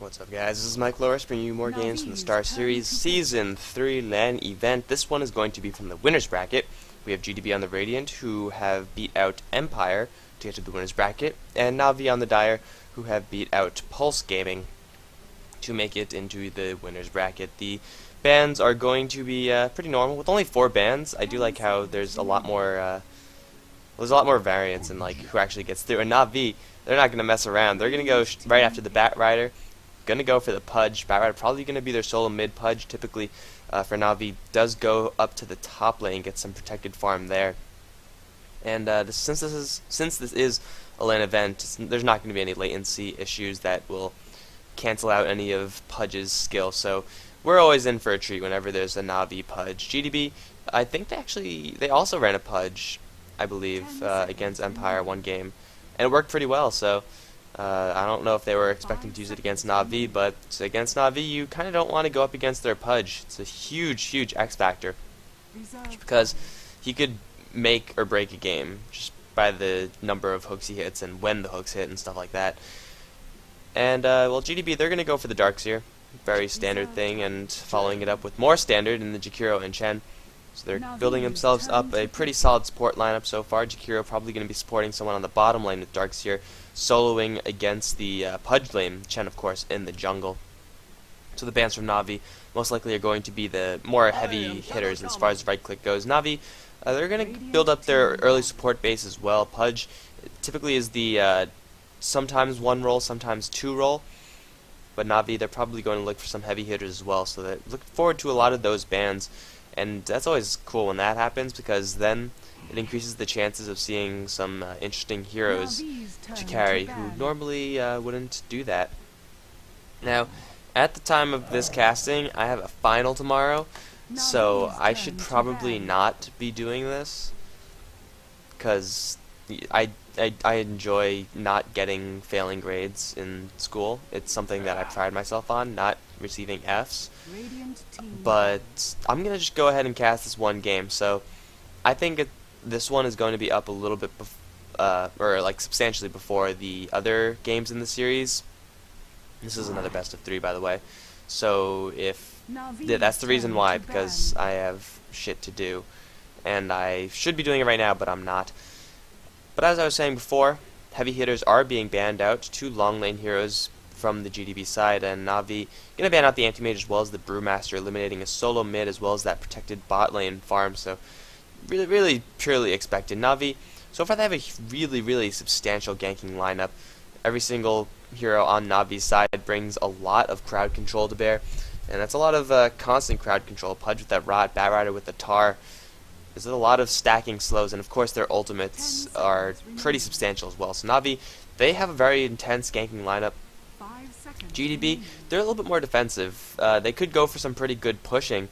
What's up, guys? This is Mike Loris bringing you more games from the Starseries Season 3 LAN event. This one is going to be from the winners bracket. We have GDB on the Radiant, who have beat out Empire to get to the winners bracket, and Navi on the Dire, who have beat out Pulse Gaming to make it into the winners bracket. The bans are going to be pretty normal. With only 4 bans, I do like how there's a lot more variance in like who actually gets through. And Navi, they're not going to mess around. They're going to go right after the Bat Rider. Going to go for the Pudge. Bat Rider probably going to be their solo mid Pudge. Typically, for Navi, does go up to the top lane, get some protected farm there. And since this is a LAN event, there's not going to be any latency issues that will cancel out any of Pudge's skill. So we're always in for a treat whenever there's a Navi Pudge. GDB, I think they also ran a Pudge, I believe, against Empire one game, and it worked pretty well. So I don't know if they were expecting to use it against Navi, but against Navi, you kind of don't want to go up against their Pudge. It's a huge X factor, just because he could make or break a game just by the number of hooks he hits and when the hooks hit and stuff like that. And well, GDB, they're going to go for the Darkseer, very standard thing, and following it up with more standard in the Jakiro and Chen. So they're building themselves up a pretty solid support lineup so far. Jakiro probably going to be supporting someone on the bottom lane with Darkseer, soloing against the Pudge lane, Chen of course in the jungle. So the bans from Navi most likely are going to be the more heavy hitters as far as right click goes. Navi, they're going to build up their early support base as well. Pudge typically is the sometimes 1 role, sometimes 2 role. But Navi, they're probably going to look for some heavy hitters as well. So they look forward to a lot of those bans. And that's always cool when that happens, because then it increases the chances of seeing some interesting heroes to carry who normally wouldn't do that. Now, at the time of this casting, I have a final tomorrow, so I should probably not be doing this, because I enjoy not getting failing grades in school. It's something that I pride myself on, not receiving Fs. But I'm going to just go ahead and cast this one game. So I think this one is going to be up a little bit, or like substantially before the other games in the series. This is another best of 3, by the way. So that's the reason why, because I have shit to do. And I should be doing it right now, but I'm not. But as I was saying before, heavy hitters are being banned out. 2 long lane heroes from the GDB side, and Navi going to ban out the Anti-Mage as well as the Brewmaster, eliminating a solo mid as well as that protected bot lane farm. So really purely expected. Navi, so far they have a really substantial ganking lineup. Every single hero on Navi's side brings a lot of crowd control to bear, and that's a lot of constant crowd control. Pudge with that Rot, Bat Rider with the Tar. There's a lot of stacking slows, and of course their ultimates are pretty substantial as well. So Navi, they have a very intense ganking lineup. GDB, they're a little bit more defensive. They could go for some pretty good pushing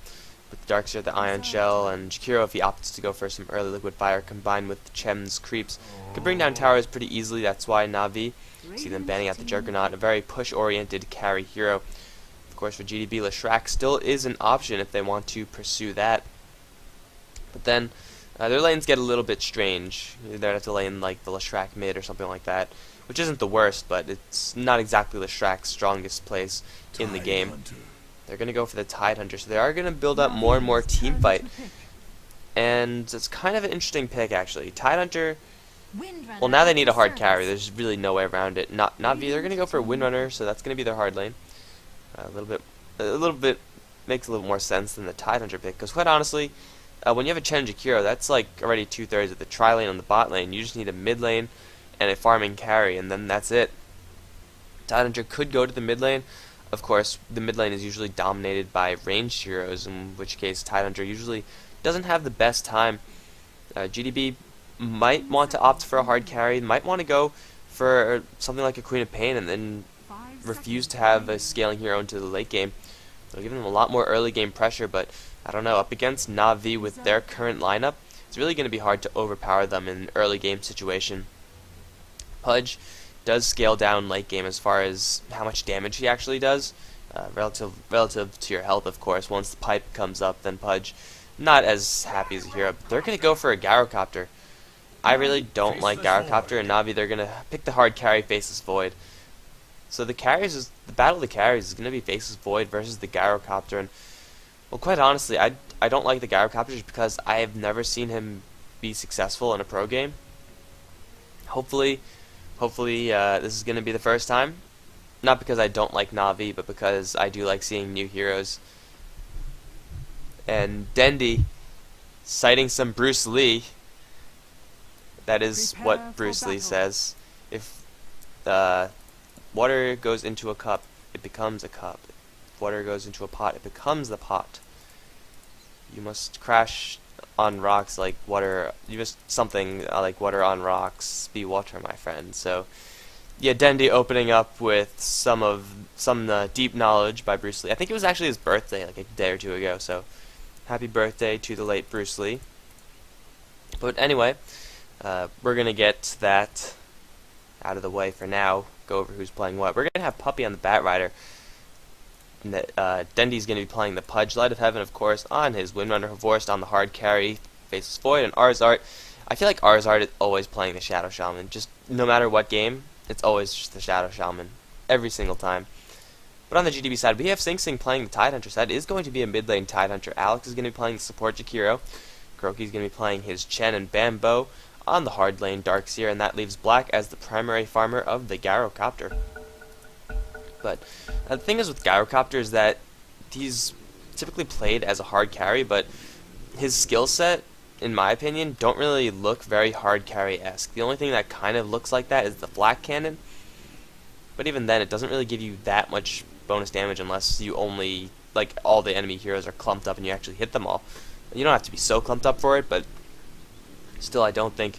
with Darkseer, the Ion Shell, and Jakiro, if he opts to go for some early Liquid Fire combined with Chem's creeps, could bring down towers pretty easily. That's why Navi, see them banning out the Juggernaut, a very push-oriented carry hero. Of course, for GDB, Leshrac still is an option if they want to pursue that. But then their lanes get a little bit strange. They'd have to lane like the Leshrac mid or something like that, which isn't the worst, but it's not exactly Leshrac's strongest place in the game. They're going to go for the Tidehunter, so they are going to build up more and more teamfight. And it's kind of an interesting pick, actually. Tidehunter, well, now they need a hard carry. There's really no way around it. Navi, they're going to go for a Windrunner, so that's going to be their hard lane. A little bit makes a little more sense than the Tidehunter pick, because quite honestly, when you have a Chen Jakiro, that's like already 2/3 of the tri lane on the bot lane. You just need a mid lane and a farming carry, and then that's it. Tidehunter could go to the mid lane. Of course, the mid lane is usually dominated by ranged heroes, in which case Tidehunter usually doesn't have the best time. GDB might want to opt for a hard carry, might want to go for something like a Queen of Pain, and then refuse to have a scaling hero into the late game. It'll give them a lot more early game pressure, but I don't know, up against Navi with their current lineup, it's really going to be hard to overpower them in an early game situation. Pudge does scale down late game as far as how much damage he actually does, relative to your health, of course. Once the pipe comes up, then Pudge, not as happy as a hero. But they're going to go for a Gyrocopter. I really don't like Gyrocopter, and Navi, they're going to pick the hard carry, Faceless Void. So the battle of the carries is going to be Faceless Void versus the Gyrocopter, and well, quite honestly, I don't like the Gyrocopter just because I have never seen him be successful in a pro game. Hopefully, this is going to be the first time. Not because I don't like Na'Vi, but because I do like seeing new heroes. And Dendi, citing some Bruce Lee. That is what Bruce Lee says. If water goes into a cup, it becomes a cup. If water goes into a pot, it becomes the pot. You must crash on rocks like water. You must something like water on rocks. Be water, my friend. So, yeah, Dendi opening up with some deep knowledge by Bruce Lee. I think it was actually his birthday, like a day or two ago. So, happy birthday to the late Bruce Lee. But anyway, we're gonna get that out of the way for now. Go over who's playing what. We're gonna have Puppy on the Bat Rider. Dendi's going to be playing the Pudge, Light of Heaven, of course, on his Windrunner Havorst on the hard carry, Faceless Void, and Arzart. I feel like Arzart is always playing the Shadow Shaman. Just no matter what game, it's always just the Shadow Shaman. Every single time. But on the GDB side, we have Sing Sing playing the Tidehunter side. It is going to be a mid lane Tidehunter. Alex is going to be playing the support Jakiro. Kuroki is going to be playing his Chen and Bambo on the hard lane Darkseer, and that leaves Black as the primary farmer of the Gyrocopter. But the thing is with Gyrocopter is that he's typically played as a hard carry, but his skill set, in my opinion, don't really look very hard carry-esque. The only thing that kind of looks like that is the Flak Cannon, but even then it doesn't really give you that much bonus damage unless you only, like, all the enemy heroes are clumped up and you actually hit them all. You don't have to be so clumped up for it, but still I don't think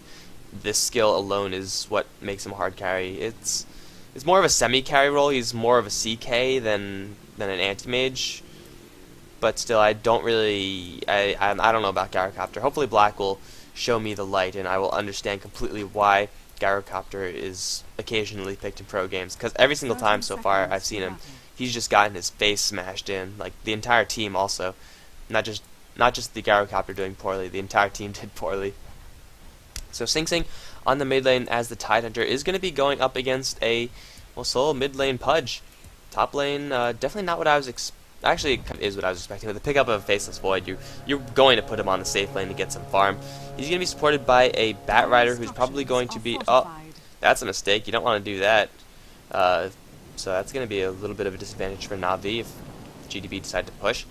this skill alone is what makes him a hard carry. It's more of a semi-carry role. He's more of a CK than an anti-mage. But still, I don't really... I don't know about Gyrocopter. Hopefully Black will show me the light, and I will understand completely why Gyrocopter is occasionally picked in pro games. Because every single time so far I've seen him, he's just gotten his face smashed in. Like, the entire team also. Not just the Gyrocopter doing poorly. The entire team did poorly. So Sing Sing on the mid lane as the Tidehunter is going to be going up against a solo mid lane Pudge. Top lane, definitely not what I was actually, it is what I was expecting. With the pickup of Faceless Void, you're going to put him on the safe lane to get some farm. He's going to be supported by a Bat Rider who's probably going to be... Oh, that's a mistake. You don't want to do that. So that's going to be a little bit of a disadvantage for Na'Vi if GDB decide to push.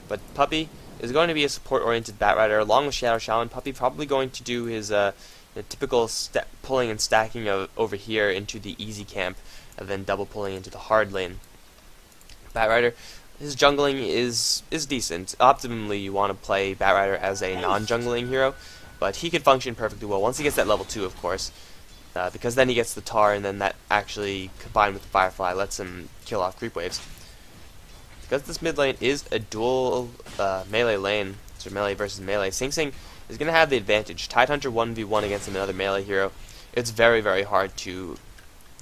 But Puppy is going to be a support-oriented Bat Rider along with Shadow Shaman. Puppy probably going to do his typical pulling and stacking over here into the easy camp, and then double pulling into the hard lane. Bat Rider, his jungling is decent. Optimally, you want to play Bat Rider as a non-jungling hero, but he could function perfectly well once he gets that level 2, of course, because then he gets the tar, and then that actually, combined with the Firefly, lets him kill off creep waves. Because this mid lane is a dual melee lane, so melee versus melee, Sing Sing is going to have the advantage. Tidehunter 1v1 against another melee hero. It's very, very hard to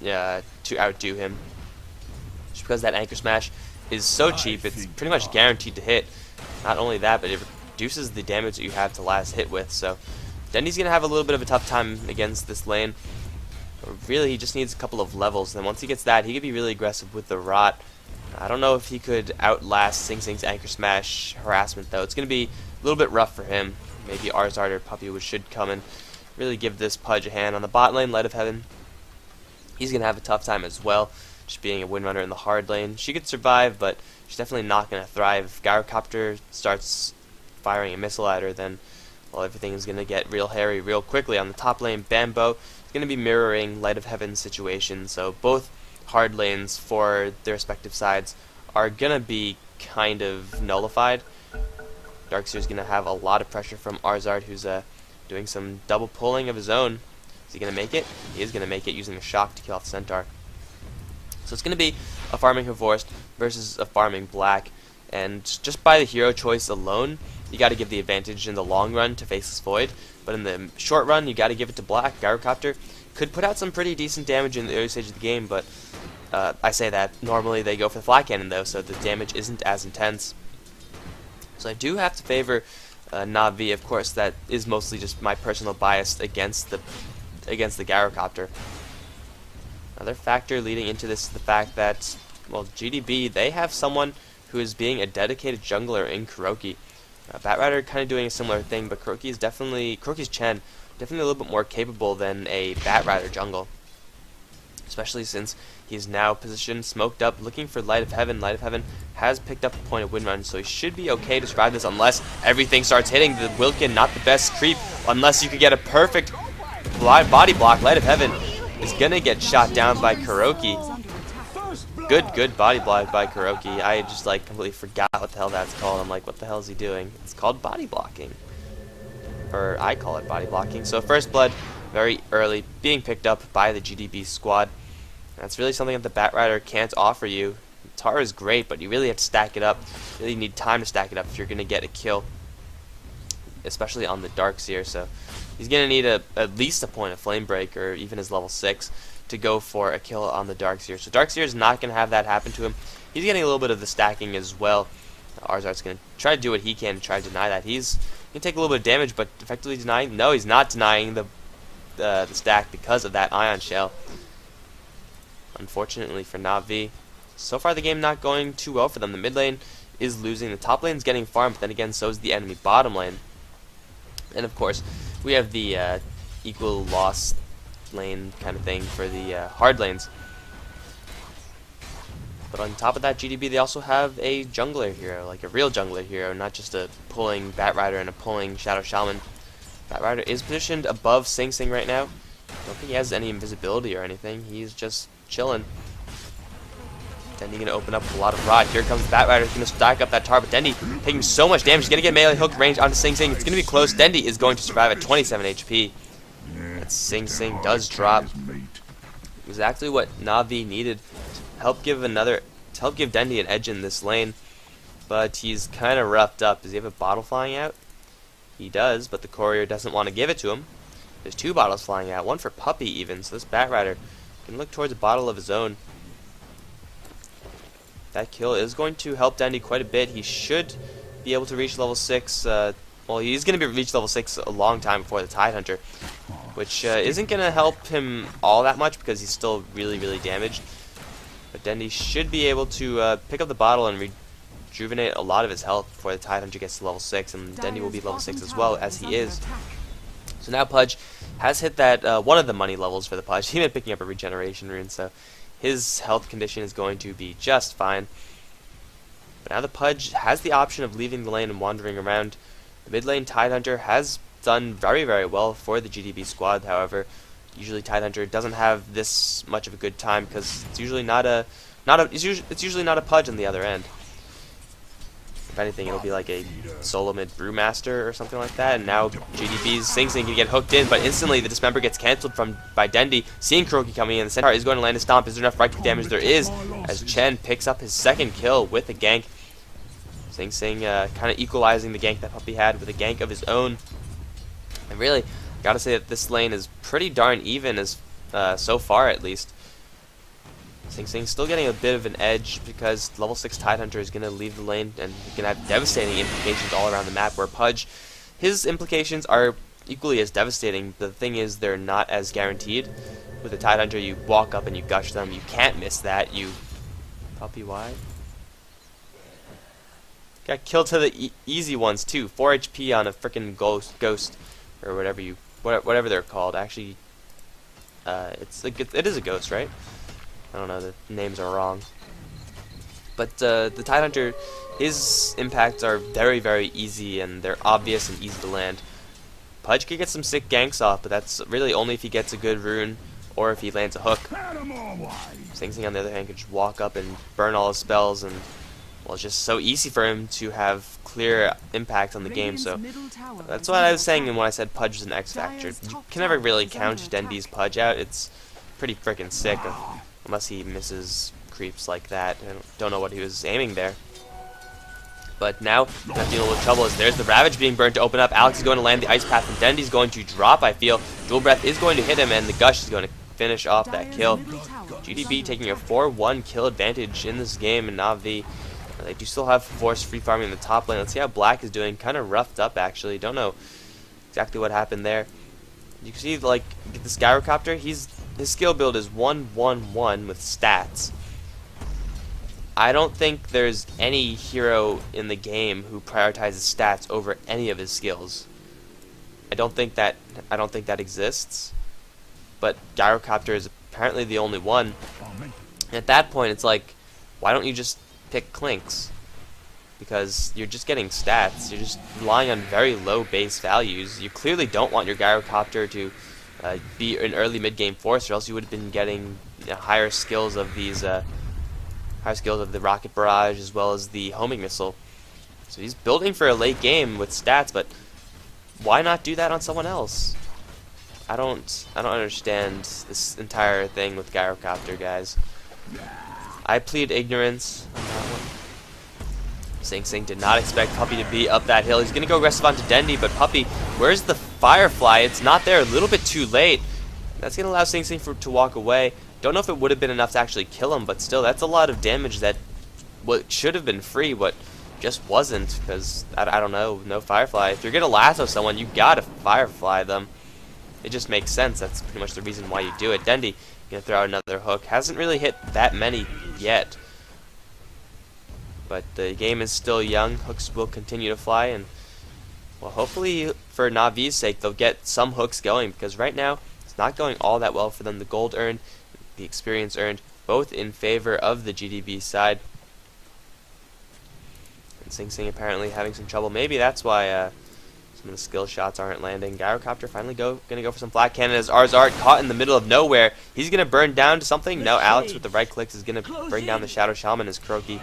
outdo him. Just because that Anchor Smash is so cheap, it's pretty much guaranteed to hit. Not only that, but it reduces the damage that you have to last hit with. So Dendi's going to have a little bit of a tough time against this lane. Really, he just needs a couple of levels. Then once he gets that, he could be really aggressive with the Rot. I don't know if he could outlast Sing Sing's Anchor Smash harassment, though. It's going to be a little bit rough for him. Maybe Arzart or Puppy should come and really give this Pudge a hand. On the bot lane, Light of Heaven, he's going to have a tough time as well, just being a Windrunner in the hard lane. She could survive, but she's definitely not going to thrive. If Gyrocopter starts firing a missile at her, then everything is going to get real hairy real quickly. On the top lane, Bambo is going to be mirroring Light of Heaven's situation, so both hard lanes for their respective sides are going to be kind of nullified. Darkseer is going to have a lot of pressure from Arzart, who's doing some double pulling of his own. Is he going to make it? He is going to make it using a shock to kill off the Centaur. So it's going to be a farming Havorst versus a farming Black, and just by the hero choice alone, you got to give the advantage in the long run to Faceless Void, but in the short run, you got to give it to Black. Gyrocopter could put out some pretty decent damage in the early stage of the game, but I say that normally they go for the Flak Cannon though, so the damage isn't as intense. So I do have to favor Na'Vi, of course. That is mostly just my personal bias against the Gyrocopter. Another factor leading into this is the fact that, well, GDB, they have someone who is being a dedicated jungler in Kuroki. Batrider kind of doing a similar thing, but Kuroki's Chen definitely a little bit more capable than a Batrider jungle. Especially since he's now positioned, smoked up, looking for Light of Heaven. Light of Heaven has picked up a point of Windrun, so he should be okay to survive this unless everything starts hitting. The Wilkin, not the best creep, unless you could get a perfect body block. Light of Heaven is gonna get shot down by Kuroki. Good body block by Kuroki. I just like completely forgot what the hell that's called. I'm like, what the hell is he doing? It's called body blocking. Or I call it body blocking. So first blood, very early, being picked up by the GDB squad. That's really something that the Batrider can't offer you. Tara is great, but you really have to stack it up. You really need time to stack it up if you're going to get a kill. Especially on the Darkseer, so he's going to need at least a point of Flame Break, or even his level 6, to go for a kill on the Darkseer. So Darkseer is not going to have that happen to him. He's getting a little bit of the stacking as well. Arzart's going to try to do what he can to try to deny that. He's going to take a little bit of damage, but effectively denying. No, he's not denying the stack because of that Ion Shell. Unfortunately for Na'Vi, so far the game not going too well for them. The mid lane is losing. The top lane is getting farmed, but then again, so is the enemy bottom lane. And of course, we have the equal loss lane kind of thing for the hard lanes. But on top of that, GDB, they also have a jungler hero, like a real jungler hero, not just a pulling Batrider and a pulling Shadow Shaman. Batrider is positioned above Sing Sing right now. I don't think he has any invisibility or anything. He's just chilling. Dendy going to open up a lot of rod. Here comes Batrider. He's going to stack up that tar, but Dendy taking so much damage. He's going to get melee hook range onto Sing Sing. It's going to be close. Dendy is going to survive at 27 HP. That Sing Sing does drop. Exactly what Na'Vi needed to help give Dendy an edge in this lane. But he's kind of roughed up. Does he have a bottle flying out? He does, but the courier doesn't want to give it to him. There's 2 bottles flying out, one for Puppy even, so this Batrider can look towards a bottle of his own. That kill is going to help Dendy quite a bit. He should be able to reach level 6. Well, he's going to reach level 6 a long time before the Tidehunter, which isn't going to help him all that much because he's still really, really damaged. But Dendy should be able to pick up the bottle and rejuvenate a lot of his health before the Tidehunter gets to level 6, and Dendy will be level 6 as well, as he is. So now Pudge has hit that one of the money levels for the Pudge. He's been picking up a regeneration rune, so his health condition is going to be just fine. But now the Pudge has the option of leaving the lane and wandering around. The mid lane Tidehunter has done very, very well for the GDB squad. However, usually Tidehunter doesn't have this much of a good time because it's usually not a Pudge on the other end. If anything, it'll be like a solo mid brewmaster or something like that. And now GDB's Sing Sing can get hooked in, but instantly the dismember gets cancelled by Dendy. Seeing Kuroki coming in, the centaur is going to land a stomp. Is there enough right click damage? There is, as Chen picks up his second kill with a gank. Sing Sing kind of equalizing the gank that Puppy had with a gank of his own. And really, gotta say that this lane is pretty darn even, as so far at least. Sing Sing still getting a bit of an edge because level 6 Tidehunter is going to leave the lane and going to have devastating implications all around the map, where Pudge, his implications are equally as devastating. The thing is, they're not as guaranteed. With the Tidehunter, you walk up and you gush them. You can't miss that. You... Puppy wide? Got killed to the easy ones too. 4 HP on a freaking ghost, or whatever they're called. Actually, it is a ghost, right? I don't know, the names are wrong. But the Tidehunter, his impacts are very, very easy, and they're obvious and easy to land. Pudge could get some sick ganks off, but that's really only if he gets a good rune, or if he lands a hook. Sing Sing, on the other hand, could just walk up and burn all his spells, and well, it's just so easy for him to have clear impact on the game. So that's what I was saying when I said Pudge is an X Factor. You can never really count Dendy's Pudge out. It's pretty freaking sick. Unless he misses creeps like that. I don't know what he was aiming there. But now, not dealing with trouble as there's the Ravage being burned to open up. Alex is going to land the Ice Path, and Dendy's going to drop, I feel. Dual Breath is going to hit him, and the Gush is going to finish off that kill. GDB taking a 4-1 kill advantage in this game, and Na'Vi, they do still have Force free farming in the top lane. Let's see how Black is doing. Kind of roughed up, actually. Don't know exactly what happened there. You can see, like, get the Skyrocopter. He's his skill build is 1-1-1 with stats. I don't think there's any hero in the game who prioritizes stats over any of his skills. I don't think that exists. But Gyrocopter is apparently the only one. And at that point, it's like, why don't you just pick Clinks? Because you're just getting stats. You're just relying on very low base values. You clearly don't want your Gyrocopter to be an early mid-game force, or else you would have been getting higher skills of these, higher skills of the rocket barrage as well as the homing missile. So he's building for a late game with stats, but why not do that on someone else? I don't understand this entire thing with Gyrocopter, guys. I plead ignorance on that one. Sing Sing did not expect Puppy to be up that hill. He's going to go aggressive onto Dendi, but Puppy, where's the Firefly? It's not there. A little bit too late. That's going to allow Sing Sing to walk away. Don't know if it would have been enough to actually kill him, but still, that's a lot of damage that what should have been free, but just wasn't, because, I don't know, no Firefly. If you're going to lasso someone, you got to Firefly them. It just makes sense. That's pretty much the reason why you do it. Dendi going to throw out another hook. Hasn't really hit that many yet. But the game is still young. Hooks will continue to fly, and well, hopefully for Navi's sake they'll get some hooks going, because right now it's not going all that well for them. The gold earned, the experience earned, both in favor of the GDB side. And Sing Sing apparently having some trouble. Maybe that's why some of the skill shots aren't landing. Gyrocopter finally gonna go for some flat cannon as Arzart caught in the middle of nowhere. He's gonna burn down to something. No, Alex with the right clicks is gonna bring down the Shadow Shaman as Croaky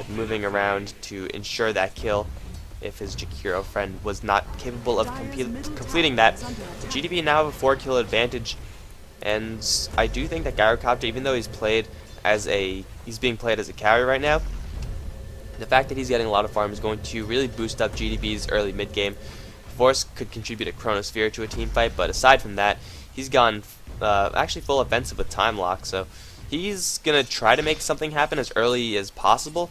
moving around to ensure that kill if his Jakiro friend was not capable of completing that. The GDB now have a 4-kill advantage, and I do think that Gyrocopter, even though he's being played as a carry right now, the fact that he's getting a lot of farm is going to really boost up GDB's early mid-game. Force could contribute a Chronosphere to a team fight, but aside from that, he's gone actually full offensive with Time Lock, so he's going to try to make something happen as early as possible,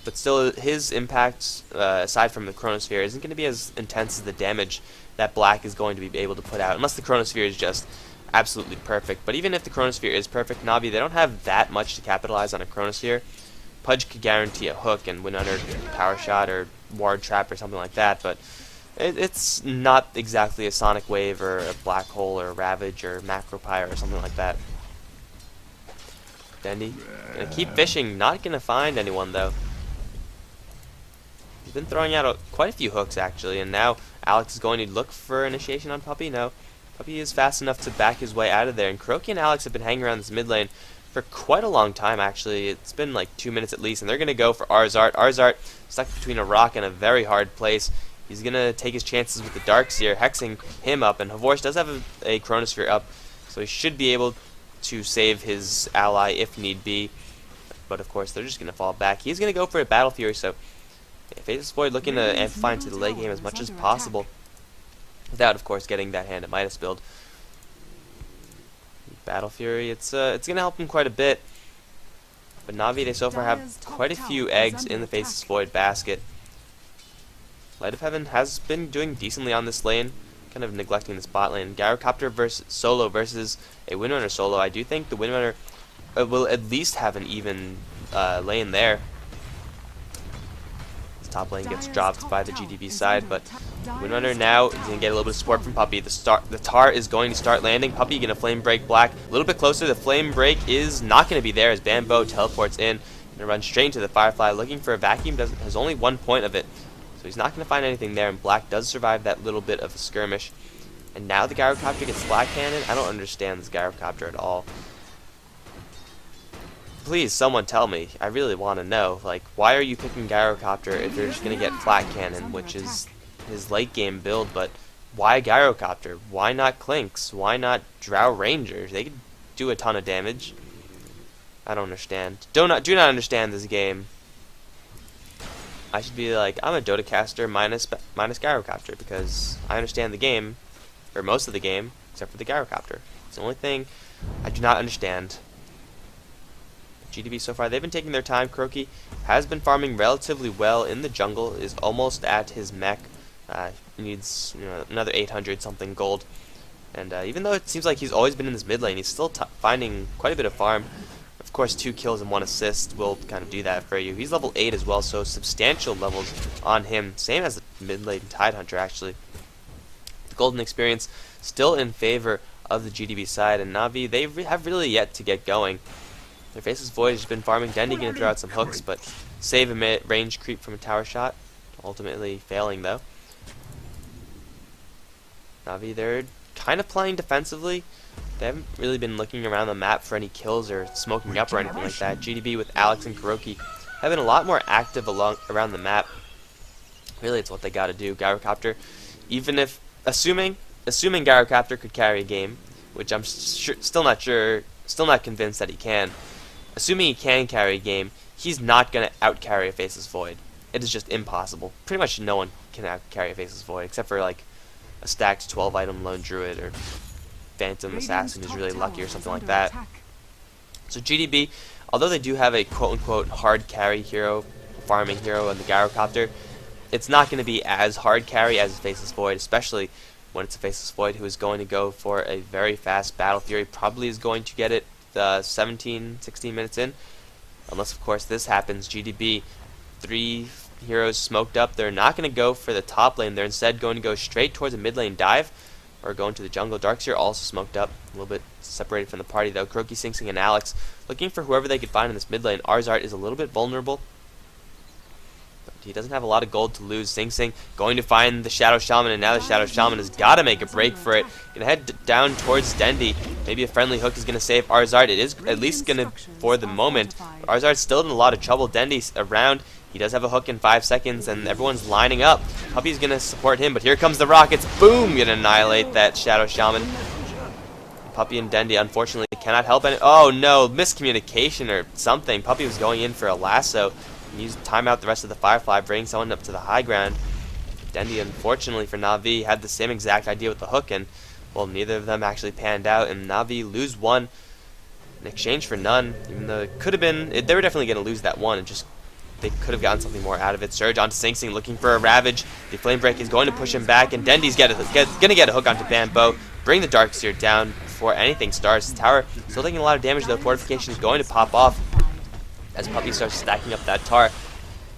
but still his impact, aside from the Chronosphere, isn't going to be as intense as the damage that Black is going to be able to put out, unless the Chronosphere is just absolutely perfect. But even if the Chronosphere is perfect, Navi, they don't have that much to capitalize on a Chronosphere. Pudge could guarantee a hook and win under Power Shot or Ward Trap or something like that, but it's not exactly a Sonic Wave or a Black Hole or a Ravage or Macropire or something like that. Dendi gonna keep fishing, not gonna find anyone though. He's been throwing out quite a few hooks actually, and now Alex is going to look for initiation on Puppy. No, Puppy is fast enough to back his way out of there, and Croaky and Alex have been hanging around this mid lane for quite a long time actually. It's been like 2 minutes at least, and they're gonna go for Arzart. Arzart stuck between a rock and a very hard place. He's gonna take his chances with the Darkseer, hexing him up, and Havorsh does have a Chronosphere up, so he should be able to save his ally if need be, but of course they're just going to fall back. He's going to go for a Battle Fury, so Faceless Void looking to amplify into the late game as much as possible, without of course getting that hand at Midas build. Battle Fury, it's going to help him quite a bit, but Navi, they so far have quite a few eggs in the Faceless Void basket. Light of Heaven has been doing decently on this lane, kind of neglecting this bot lane. Gyrocopter versus solo versus a Windrunner solo. I do think the Windrunner will at least have an even lane there. This top lane gets dropped by the GDB side, but Windrunner now is going to get a little bit of support from Puppy. The tar is going to start landing. Puppy going to Flame Break Black. A little bit closer. The Flame Break is not going to be there as Bambo teleports in. Going to run straight into the Firefly, looking for a vacuum. Has only 1 point of it. So he's not going to find anything there, and Black does survive that little bit of a skirmish. And now the Gyrocopter gets flat cannon. I don't understand this Gyrocopter at all. Please, someone tell me. I really want to know. Like, why are you picking Gyrocopter if you're just going to get flat cannon, which is his late game build, but why Gyrocopter? Why not Clinks? Why not Drow Rangers? They could do a ton of damage. I don't understand. Do not understand this game. I should be like, I'm a Dota caster minus Gyrocopter, because I understand the game, or most of the game, except for the Gyrocopter. It's the only thing I do not understand. GDB so far, they've been taking their time. Croaky has been farming relatively well in the jungle, is almost at his mech. He needs another 800 something gold. And even though it seems like he's always been in this mid lane, he's still finding quite a bit of farm. Of course, 2 kills and 1 assist will kind of do that for you. He's level 8 as well, so substantial levels on him. Same as the mid lane Tidehunter, actually. The golden experience still in favor of the GDB side, and Na'Vi, they have really yet to get going. Their Faceless Void has been farming. Dendi going to throw out some hooks, but save a range creep from a tower shot. Ultimately failing, though. Na'Vi, they're kind of playing defensively. They haven't really been looking around the map for any kills or smoking up or anything like that. GDB with Alex and Kuroki have been a lot more active around the map. Really, it's what they got to do. Gyrocopter, even if assuming Gyrocopter could carry a game, which I'm still not convinced that he can. Assuming he can carry a game, he's not going to out-carry a Faceless Void. It is just impossible. Pretty much no one can out-carry a Faceless Void, except for like a stacked 12-item Lone Druid or Phantom Assassin who's really lucky or something like that. So GDB, although they do have a quote-unquote hard carry hero, farming hero in the Gyrocopter, it's not going to be as hard carry as a Faceless Void, especially when it's a Faceless Void who is going to go for a very fast Battle Fury. Probably is going to get it 17, 16 minutes in. Unless, of course, this happens. GDB, 3 heroes smoked up. They're not going to go for the top lane. They're instead going to go straight towards a mid lane dive or go into the jungle. Darkseer also smoked up. A little bit separated from the party, though. Kuroki, Sing Sing, and Alex looking for whoever they could find in this mid lane. Arzart is a little bit vulnerable. He doesn't have a lot of gold to lose. Sing Sing going to find the Shadow Shaman, and now the Shadow Shaman has got to make a break for it. Gonna head down towards Dendi. Maybe a friendly hook is gonna save Arzart. It is at least gonna for the moment. But Arzart's still in a lot of trouble. Dendi's around. He does have a hook in 5 seconds, and everyone's lining up. Puppy's gonna support him, but here comes the rockets. Boom! Gonna annihilate that Shadow Shaman. Puppy and Dendi unfortunately cannot help any. Oh no, miscommunication or something. Puppy was going in for a lasso. Use time out the rest of the Firefly, bring someone up to the high ground. Dendi, unfortunately for Na'Vi, had the same exact idea with the hook, and well, neither of them actually panned out, and Na'Vi lose 1 in exchange for none, even though it could have been, they were definitely going to lose that 1, and just, they could have gotten something more out of it. Surge onto Sing Sing, looking for a Ravage. The Flame Break is going to push him back, and Dendi's going to get a hook onto Bambo, bring the Darkseer down before anything starts. Tower still taking a lot of damage, though. Fortification is going to pop off as Puppy starts stacking up that tar.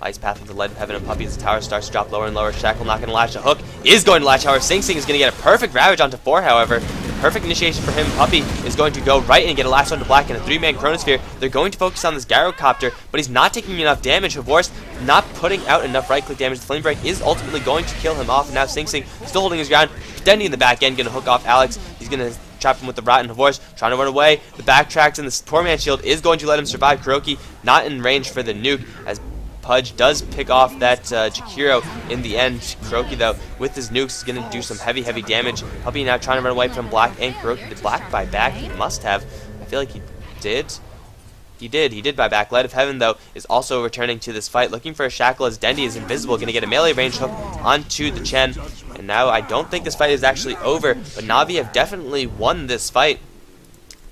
Ice Path with the Light of Heaven, and Puppy as the tower starts to drop lower and lower. Shackle not going to latch a hook. Is going to latch, however. Sing Sing is going to get a perfect Ravage onto 4, however. Perfect initiation for him. Puppy is going to go right and get a lasso onto Black and a 3-man Chronosphere. They're going to focus on this Gyrocopter, but he's not taking enough damage. Havor's not putting out enough right-click damage. The Flame Break is ultimately going to kill him off, and now Sing Sing still holding his ground. Dendi in the back end going to hook off Alex. He's going to trap him with the Rotten Havor's, trying to run away. The backtracks and the poor man shield is going to let him survive. Kuroki not in range for the nuke, as Pudge does pick off that Jakiro in the end. Kuroki, though, with his nukes, is going to do some heavy damage. Puppy now trying to run away from Black and Kuroki. Did Black buy back? He must have. I feel like he did. He did buy back. Light of Heaven, though, is also returning to this fight, looking for a shackle as Dendi is invisible, going to get a melee range hook onto the Chen. And now I don't think this fight is actually over, but Na'Vi have definitely won this fight.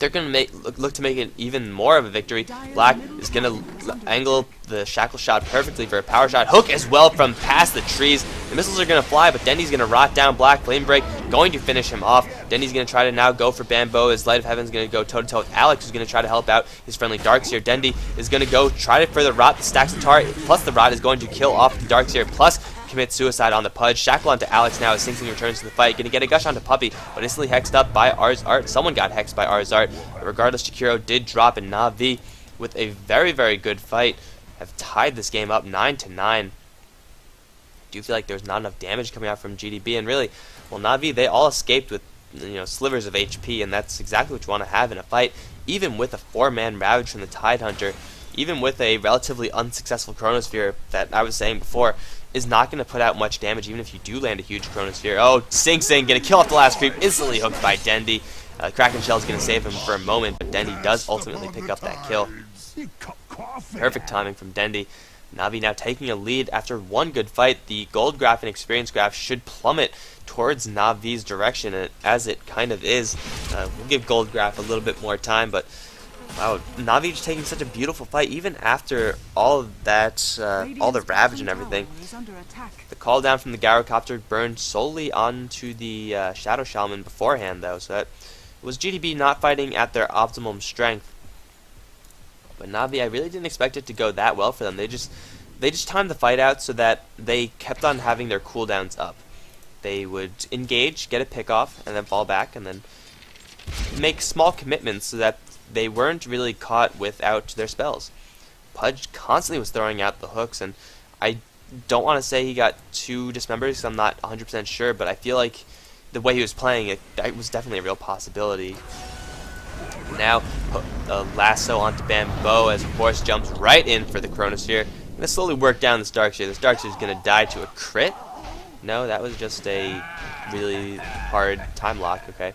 They're going to look to make it even more of a victory. Black is going to angle the shackle shot perfectly for a power shot. Hook as well from past the trees. The missiles are going to fly, but Dendi's going to rot down Black. Flame Break going to finish him off. Dendi's going to try to now go for Bambo as Light of Heaven's going to go toe-to-toe with Alex, who's going to try to help out his friendly Darkseer. Dendi is going to go try to further rot the stacks of tar, plus the rot is going to kill off the Darkseer, plus commit suicide on the Pudge. Shackle onto Alex now as Sing Sing returns to the fight. Going to get a gush onto Puppy, but instantly hexed up by Arzart. Someone got hexed by Arzart. But regardless, Jakiro did drop, and Na'Vi, with a very good fight, have tied this game up 9-9. I do feel like there's not enough damage coming out from GDB, and really, well, Na'Vi, they all escaped with slivers of HP, and that's exactly what you want to have in a fight. Even with a 4-man Ravage from the Tidehunter, even with a relatively unsuccessful Chronosphere that I was saying before, is not going to put out much damage, even if you do land a huge Chronosphere. Oh, Sing Sing going to kill off the last creep, instantly hooked by Dendi. Kraken Shell is going to save him for a moment, but Dendi does ultimately pick up that kill. Perfect timing from Dendi. Na'Vi now taking a lead after one good fight. The gold graph and experience graph should plummet towards Na'Vi's direction, and as it kind of is. We'll give gold graph a little bit more time, but Wow, Navi just taking such a beautiful fight, even after all of that, all the ravage and everything. The call down from the Gyrocopter burned solely onto the Shadow Shaman beforehand, though, so that was GDB not fighting at their optimum strength. But Navi, I really didn't expect it to go that well for them. They just timed the fight out so that they kept on having their cooldowns up. They would engage, get a pick off, and then fall back, and then make small commitments so that they weren't really caught without their spells. Pudge constantly was throwing out the hooks, and I don't want to say he got 2 dismembers, I'm not 100% sure, but I feel like the way he was playing it was definitely a real possibility. Now, the lasso onto Bamboo as Force jumps right in for the Chronosphere. Gonna slowly work down the Starksphere. The Starksphere is gonna die to a crit. No, that was just a really hard time lock, okay.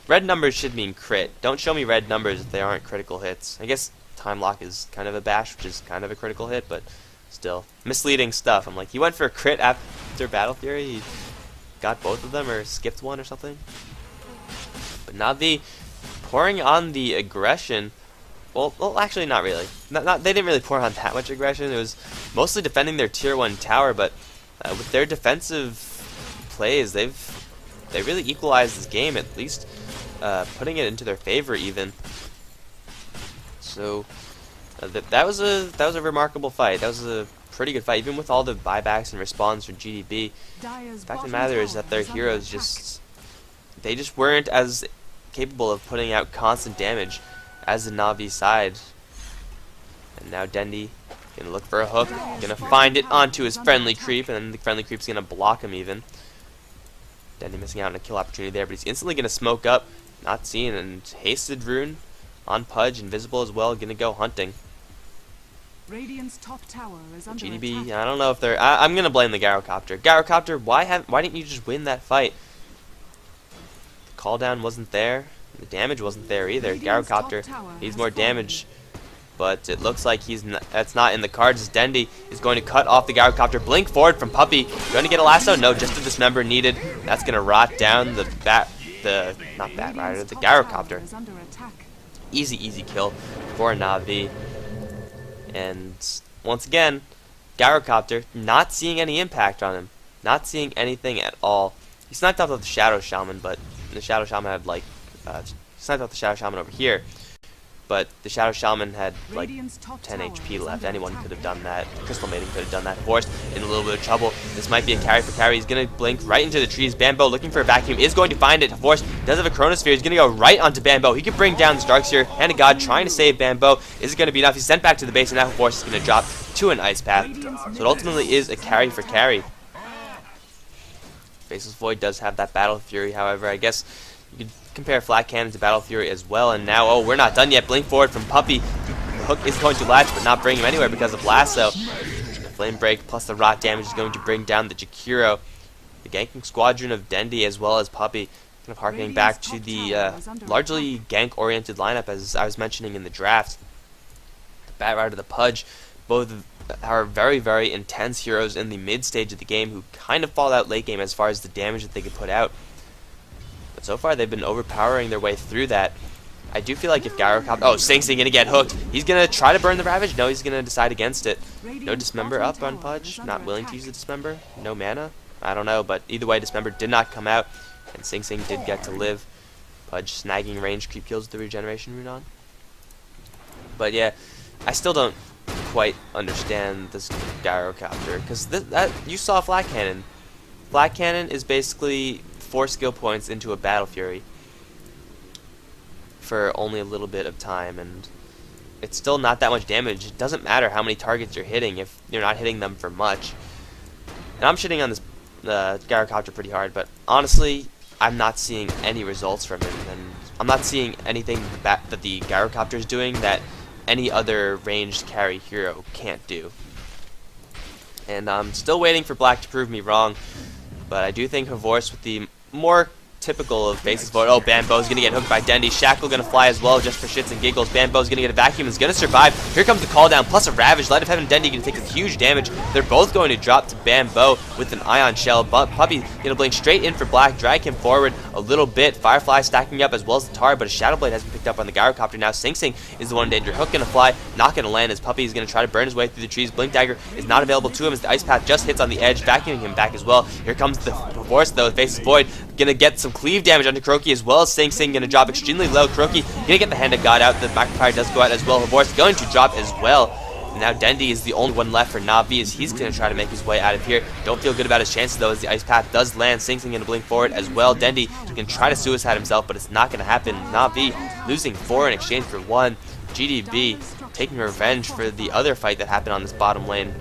Red numbers should mean crit. Don't show me red numbers if they aren't critical hits. I guess time lock is kind of a bash, which is kind of a critical hit, but still. Misleading stuff. I'm like, he went for a crit after Battle Fury, he got both of them, or skipped one or something. But Navi pouring on the aggression. Well, actually not really. They didn't really pour on that much aggression. It was mostly defending their tier 1 tower, but with their defensive plays, they really equalized this game, at least putting it into their favor even. So that was a remarkable fight. That was a pretty good fight, even with all the buybacks and respawns from GDB. The fact of the matter is that their heroes just weren't as capable of putting out constant damage as the Navi side. And now Dendi gonna look for a hook, gonna find it onto his friendly creep, and then the friendly creep's gonna block him even. Dendi missing out on a kill opportunity there, but he's instantly gonna smoke up, not seen, and hasted rune on Pudge, invisible as well, gonna go hunting. Radiant's top tower is under GDB, attack. I don't know if they're. I'm gonna blame the Gyrocopter. Gyrocopter, why didn't you just win that fight? The call down wasn't there. The damage wasn't there either. Gyrocopter needs more damage, but it looks like that's not in the cards. As Dendi is going to cut off the Gyrocopter. Blink forward from Puppey. Going to get a lasso? No, just a dismember needed. That's going to rot down the Gyrocopter. Easy kill for Navi. And once again, Gyrocopter not seeing any impact on him. Not seeing anything at all. He sniped off the Shadow Shaman, but the Shadow Shaman had like sniped off the Shadow Shaman over here, but the Shadow Shaman had like 10 HP left. Anyone could have done that. Crystal Maiden could have done that. Forced in a little bit of trouble. This might be a carry for carry. He's gonna blink right into the trees. Bamboo looking for a vacuum is going to find it. Force does have a Chronosphere. He's gonna go right onto Bamboo. He can bring down the Starksphere. Hand of God trying to save Bamboo. Is it gonna be enough? He's sent back to the base, and now Force is gonna drop to an Ice Path. So it ultimately is a carry for carry. Faceless Void does have that Battle Fury, however, I guess you could compare Flat Cannon to Battle Fury as well. And now, oh, we're not done yet. Blink forward from Puppey. The hook is going to latch, but not bring him anywhere because of Lasso. The Flame Break plus the rot damage is going to bring down the Jakiro. The ganking squadron of Dendi as well as Puppey. Kind of harkening back to the largely gank-oriented lineup as I was mentioning in the draft. The Bat Rider, the Pudge, both are very, very intense heroes in the mid stage of the game who kind of fall out late game as far as the damage that they can put out. But so far they've been overpowering their way through that. I do feel like if Gyrocopter... Oh, Sing gonna get hooked. He's gonna try to burn the Ravage. No, he's gonna decide against it. No Dismember up on Pudge. Not willing to use the Dismember. No mana. I don't know, but either way, Dismember did not come out. And Sing did get to live. Pudge snagging range creep kills with the regeneration rune on. But yeah, I still don't quite understand this Gyrocopter, because you saw Flat Cannon. Flat Cannon is basically 4 skill points into a Battle Fury for only a little bit of time, and it's still not that much damage. It doesn't matter how many targets you're hitting if you're not hitting them for much. And I'm shitting on this Gyrocopter pretty hard, but honestly, I'm not seeing any results from him, and I'm not seeing anything that the Gyrocopter is doing that any other ranged carry hero can't do. And I'm still waiting for Black to prove me wrong, but I do think Havorce with the more typical of Faces Void. Oh, Bambo's gonna get hooked by Dendy. Shackle gonna fly as well, just for shits and giggles. Bambo's gonna get a vacuum, is gonna survive. Here comes the call down, plus a Ravage. Light of Heaven and Dendy gonna take a huge damage. They're both going to drop to Bambo with an Ion Shell, but Puppy gonna blink straight in for Black, drag him forward a little bit. Firefly stacking up as well as the Tar, but a Shadow Blade has been picked up on the Gyrocopter. Now Sing Sing is the one in danger. Hook gonna fly, not gonna land as Puppy is gonna try to burn his way through the trees. Blink Dagger is not available to him as the Ice Path just hits on the edge, vacuuming him back as well. Here comes the Force though, Faces Void, gonna get some cleave damage onto Kuroki as well as Sing Sing, gonna drop extremely low. Kuroki gonna get the Hand of God out, the Magpie does go out as well. Havor's going to drop as well. And now Dendy is the only one left for Na'Vi as he's gonna try to make his way out of here. Don't feel good about his chances though as the Ice Path does land. Sing Sing gonna blink forward as well. Dendy can try to suicide himself, but it's not gonna happen. Na'Vi losing 4 in exchange for 1. GDB taking revenge for the other fight that happened on this bottom lane.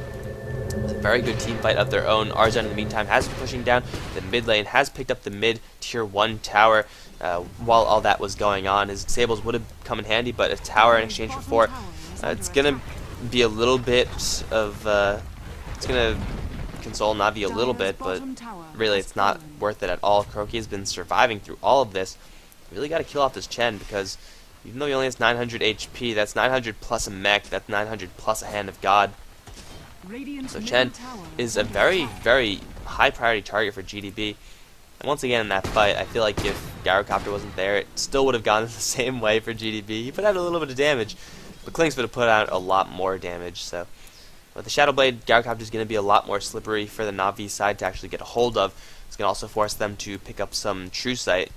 A very good team fight of their own. Arzon in the meantime has been pushing down the mid lane, has picked up the mid tier 1 tower. While all that was going on, his Sables would have come in handy, but a tower in exchange for 4, it's gonna be a little bit of it's gonna console Na'Vi a little bit, but really it's not worth it at all. Kuroki has been surviving through all of this. Really got to kill off this Chen, because even though he only has 900 HP, that's 900 plus a mech, that's 900 plus a Hand of God. So Chen is a very, very high priority target for GDB. And once again in that fight, I feel like if Gyrocopter wasn't there, it still would have gone the same way for GDB. He put out a little bit of damage, but Klings would have put out a lot more damage. So with the Shadow Blade, Gyrocopter is going to be a lot more slippery for the Na'Vi side to actually get a hold of. It's going to also force them to pick up some True Sight.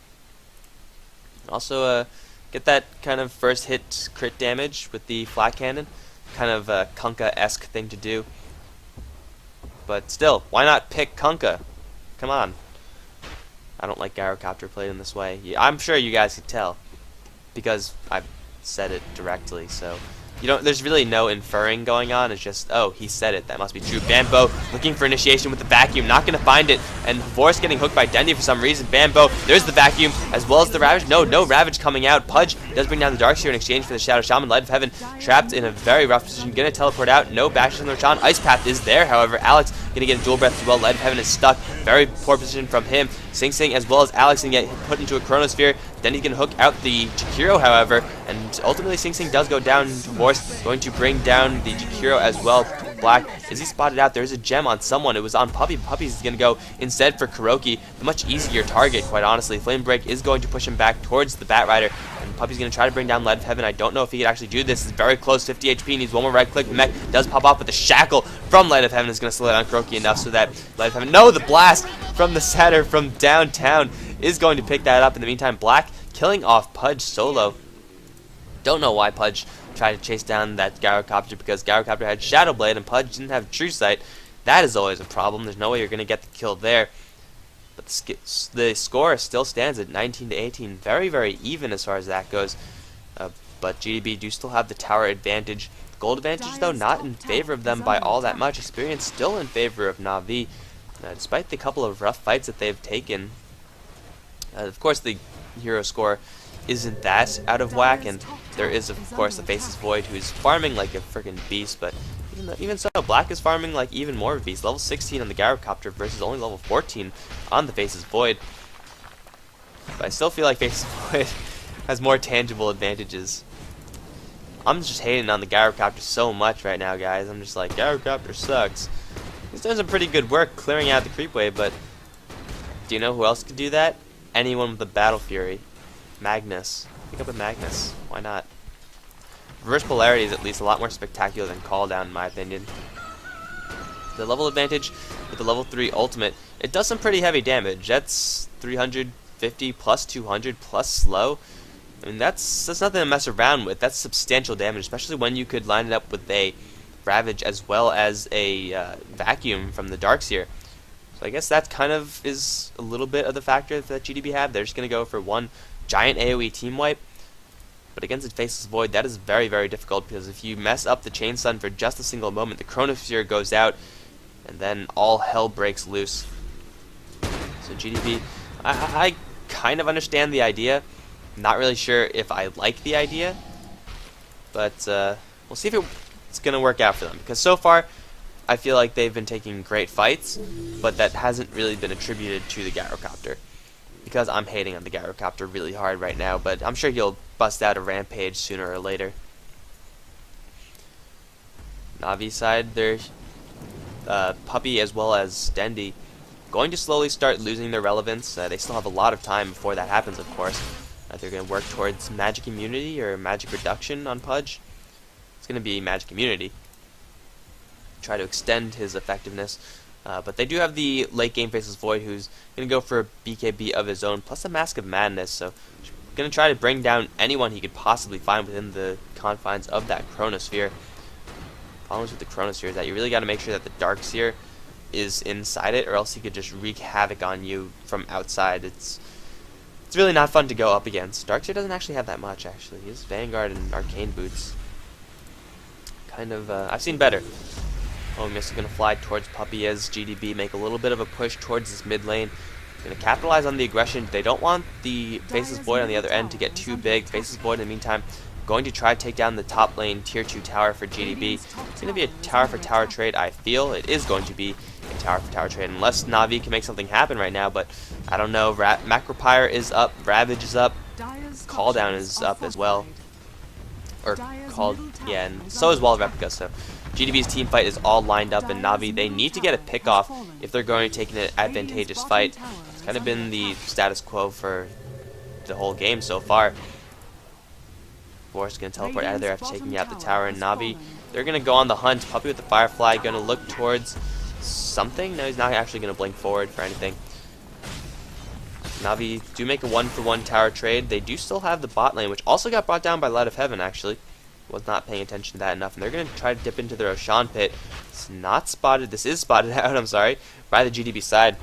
Also get that kind of first hit crit damage with the flat cannon. Kind of a Kunkka-esque thing to do. But still, why not pick Kunkka? Come on. I don't like Gyrocopter played in this way. Yeah, I'm sure you guys could tell, because I've said it directly, so there's really no inferring going on. It's just, oh, he said it, that must be true. Bambo looking for initiation with the vacuum, not gonna find it, and Force getting hooked by Dendy for some reason. Bambo, there's the vacuum as well as the Ravage. No Ravage coming out. Pudge does bring down the Darkseer in exchange for the Shadow Shaman. Light of Heaven trapped in a very rough position, gonna teleport out. No bashes on the Roshan. Ice Path is there, however. Alex gonna get a dual breath as well. Light of Heaven is stuck. Very poor position from him. Sing Sing as well as Alex can get put into a Chronosphere. Then he's gonna hook out the Jakiro, however, and ultimately Sing Sing does go down to Force, going to bring down the Jakiro as well. Black, is he spotted out? There's a gem on someone. It was on Puppy. Puppy's gonna go instead for Kuroki, the much easier target, quite honestly. Flame Break is going to push him back towards the Bat Rider, and Puppy's gonna try to bring down Light of Heaven. I don't know if he could actually do this. It's very close, 50 HP, needs one more right click. The mech does pop off, but the Shackle from Light of Heaven is gonna slow down Kuroki enough so that Light of Heaven, no, the blast from the center from downtown is going to pick that up. In the meantime, Black killing off Pudge solo. Don't know why Pudge tried to chase down that Gyrocopter, because Gyrocopter had Shadow Blade and Pudge didn't have True Sight. That is always a problem. There's no way you're going to get the kill there. But the score still stands at 19 to 18. Very, very even as far as that goes. But GDB do still have the tower advantage. Gold advantage, though, not in favor of them by all that much. Experience still in favor of Na'Vi, despite the couple of rough fights that they've taken. Of course, the hero score isn't that out of whack, and there is, of course, the Faces Void, who's farming like a freaking beast, but even so, Black is farming like even more of a beast. Level 16 on the Gyrocopter versus only level 14 on the Faces Void. But I still feel like Faces Void has more tangible advantages. I'm just hating on the Gyrocopter so much right now, guys. I'm just like, Gyrocopter sucks. He's doing some pretty good work clearing out the creep wave, but do you know who else could do that? Anyone with a Battle Fury. Magnus. Pick up a Magnus. Why not? Reverse Polarity is at least a lot more spectacular than Call Down, in my opinion. The level advantage with the level 3 ultimate, it does some pretty heavy damage. That's 350 plus 200 plus slow. I mean, that's nothing to mess around with. That's substantial damage, especially when you could line it up with a Ravage as well as a Vacuum from the Darkseer. So I guess that kind of is a little bit of the factor that GDB have. They're just going to go for one giant AoE team wipe. But against the Faceless Void, that is very, very difficult, because if you mess up the Chain Stun for just a single moment, the Chronosphere goes out, and then all hell breaks loose. So GDB, I kind of understand the idea. Not really sure if I like the idea, but we'll see if it's going to work out for them. Because so far, I feel like they've been taking great fights, but that hasn't really been attributed to the Gyrocopter. because I'm hating on the Gyrocopter really hard right now, but I'm sure he'll bust out a rampage sooner or later. Navi's side, there's Puppy as well as Dendy going to slowly start losing their relevance. They still have a lot of time before that happens, of course. They're going to work towards magic immunity or magic reduction on Pudge. It's going to be magic immunity. Try to extend his effectiveness. But they do have the late game Faceless Void, who's going to go for a BKB of his own, plus a Mask of Madness. So going to try to bring down anyone he could possibly find within the confines of that Chronosphere. Problems with the Chronosphere is that you really got to make sure that the Darkseer is inside it, or else he could just wreak havoc on you from outside. It's really not fun to go up against. Darkseer doesn't actually have that much, actually. He has Vanguard and Arcane Boots. Kind of, I've seen better. Oh, Mist is going to fly towards Puppy as GDB make a little bit of a push towards this mid lane. Going to capitalize on the aggression. They don't want the Faceless Void on the other end to get too big. Faceless Void, in the meantime, going to try to take down the top lane tier 2 tower for GDB. It's going to be a tower for tower trade, I feel. It is going to be a tower for tower trade, unless Navi can make something happen right now, but I don't know. Macropyre is up, Ravage is up, Call Down is up as well. Or called, yeah, and so is Wall of Replica, so GDB's team fight is all lined up, and Navi, they need to get a pick off if they're going to take an advantageous fight. It's kind of been the status quo for the whole game so far. Force going to teleport out of there after taking out the tower, and Navi, they're going to go on the hunt. Puppy with the Firefly going to look towards something. No, he's not actually going to blink forward for anything. Navi do make a 1-for-1 tower trade. They do still have the bot lane, which also got brought down by Light of Heaven, actually. Was not paying attention to that enough, and they're going to try to dip into the Roshan pit. It's not spotted. This is spotted out, I'm sorry, by the GDB side.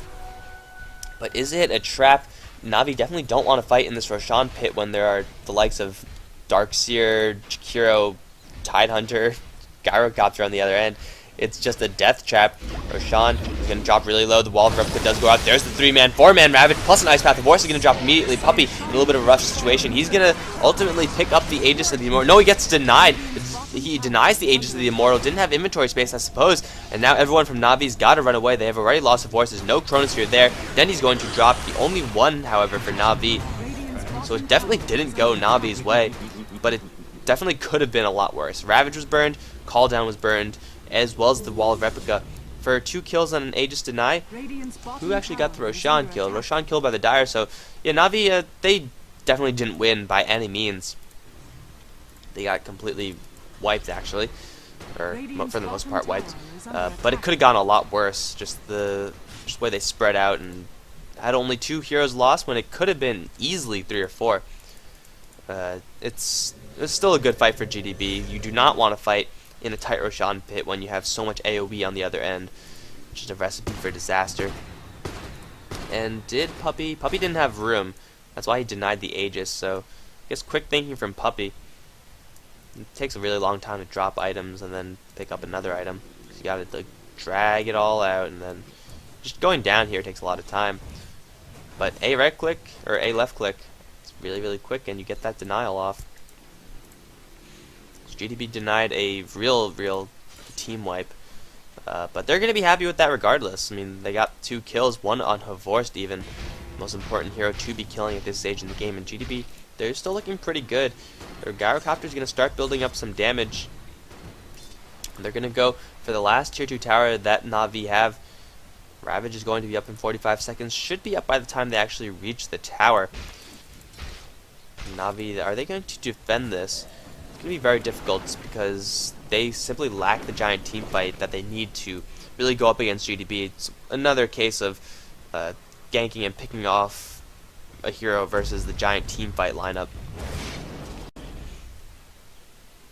But is it a trap? Navi definitely don't want to fight in this Roshan pit when there are the likes of Darkseer, Jakiro, Tidehunter, Gyrocopter on the other end. It's just a death trap. Roshan is going to drop really low. The Wall of Replica does go out. There's the 3-man, 4-man Ravage, plus an Ice Path. The Horse is going to drop immediately. Puppy in a little bit of a rough situation. He's going to ultimately pick up the Aegis of the Immortal. No, he gets denied. He denies the Aegis of the Immortal. Didn't have inventory space, I suppose. And now everyone from Navi's got to run away. They have already lost the Horse. There's no Chronosphere there. Then he's going to drop the only one, however, for Navi. So it definitely didn't go Navi's way, but it definitely could have been a lot worse. Ravage was burned. Call Down was burned, as well as the Wall of Replica. For 2 kills on an Aegis Deny, who actually got the Roshan kill? Roshan killed by the Dire, so yeah, Navi, they definitely didn't win by any means. They got completely wiped, actually, or for the most part wiped, but it could have gone a lot worse, just the way they spread out and had only 2 heroes lost when it could have been easily 3 or 4. It's still a good fight for GDB. You do not want to fight in a tight Roshan pit when you have so much AoE on the other end. Just a recipe for disaster. And did Puppy didn't have room. That's why he denied the Aegis, so I guess quick thinking from Puppy. It takes a really long time to drop items and then pick up another item. So you gotta like, drag it all out, and then just going down here takes a lot of time. But A right click or A left click, it's really quick, and you get that denial off. GDB denied a real team wipe, but they're going to be happy with that regardless. I mean, they got 2 kills, 1 on Havorst even, most important hero to be killing at this stage in the game, and GDB, they're still looking pretty good. Their Gyrocopter is going to start building up some damage. They're going to go for the last tier 2 tower that Navi have. Ravage is going to be up in 45 seconds, should be up by the time they actually reach the tower. Navi, are they going to defend this? It's going to be very difficult because they simply lack the giant team fight that they need to really go up against GDB. It's another case of ganking and picking off a hero versus the giant team fight lineup.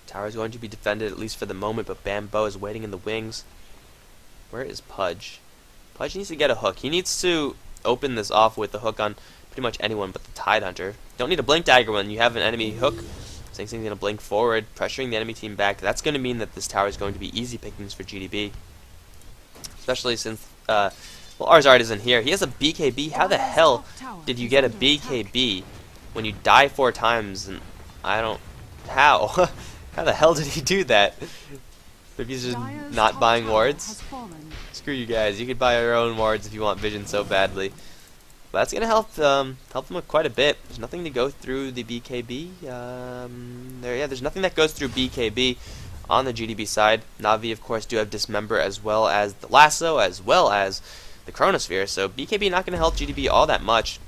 Tower is going to be defended at least for the moment, but Bambo is waiting in the wings. Where is Pudge? Pudge needs to get a hook. He needs to open this off with the hook on pretty much anyone but the Tidehunter. Don't need a blink dagger when you have an enemy hook. Sing Sing's going to blink forward, pressuring the enemy team back. That's going to mean that this tower is going to be easy pickings for GDB. Especially since, well, Arzard isn't here. He has a BKB. How the hell did you get a BKB when you die 4 times? And I don't... How? How the hell did he do that? If he's just not buying wards? Screw you guys. You could buy your own wards if you want vision so badly. But that's gonna help them quite a bit. There's nothing to go through the BKB. There's nothing that goes through BKB on the GDB side. Na'Vi, of course, do have Dismember as well as the Lasso, as well as the Chronosphere. So BKB not gonna help GDB all that much.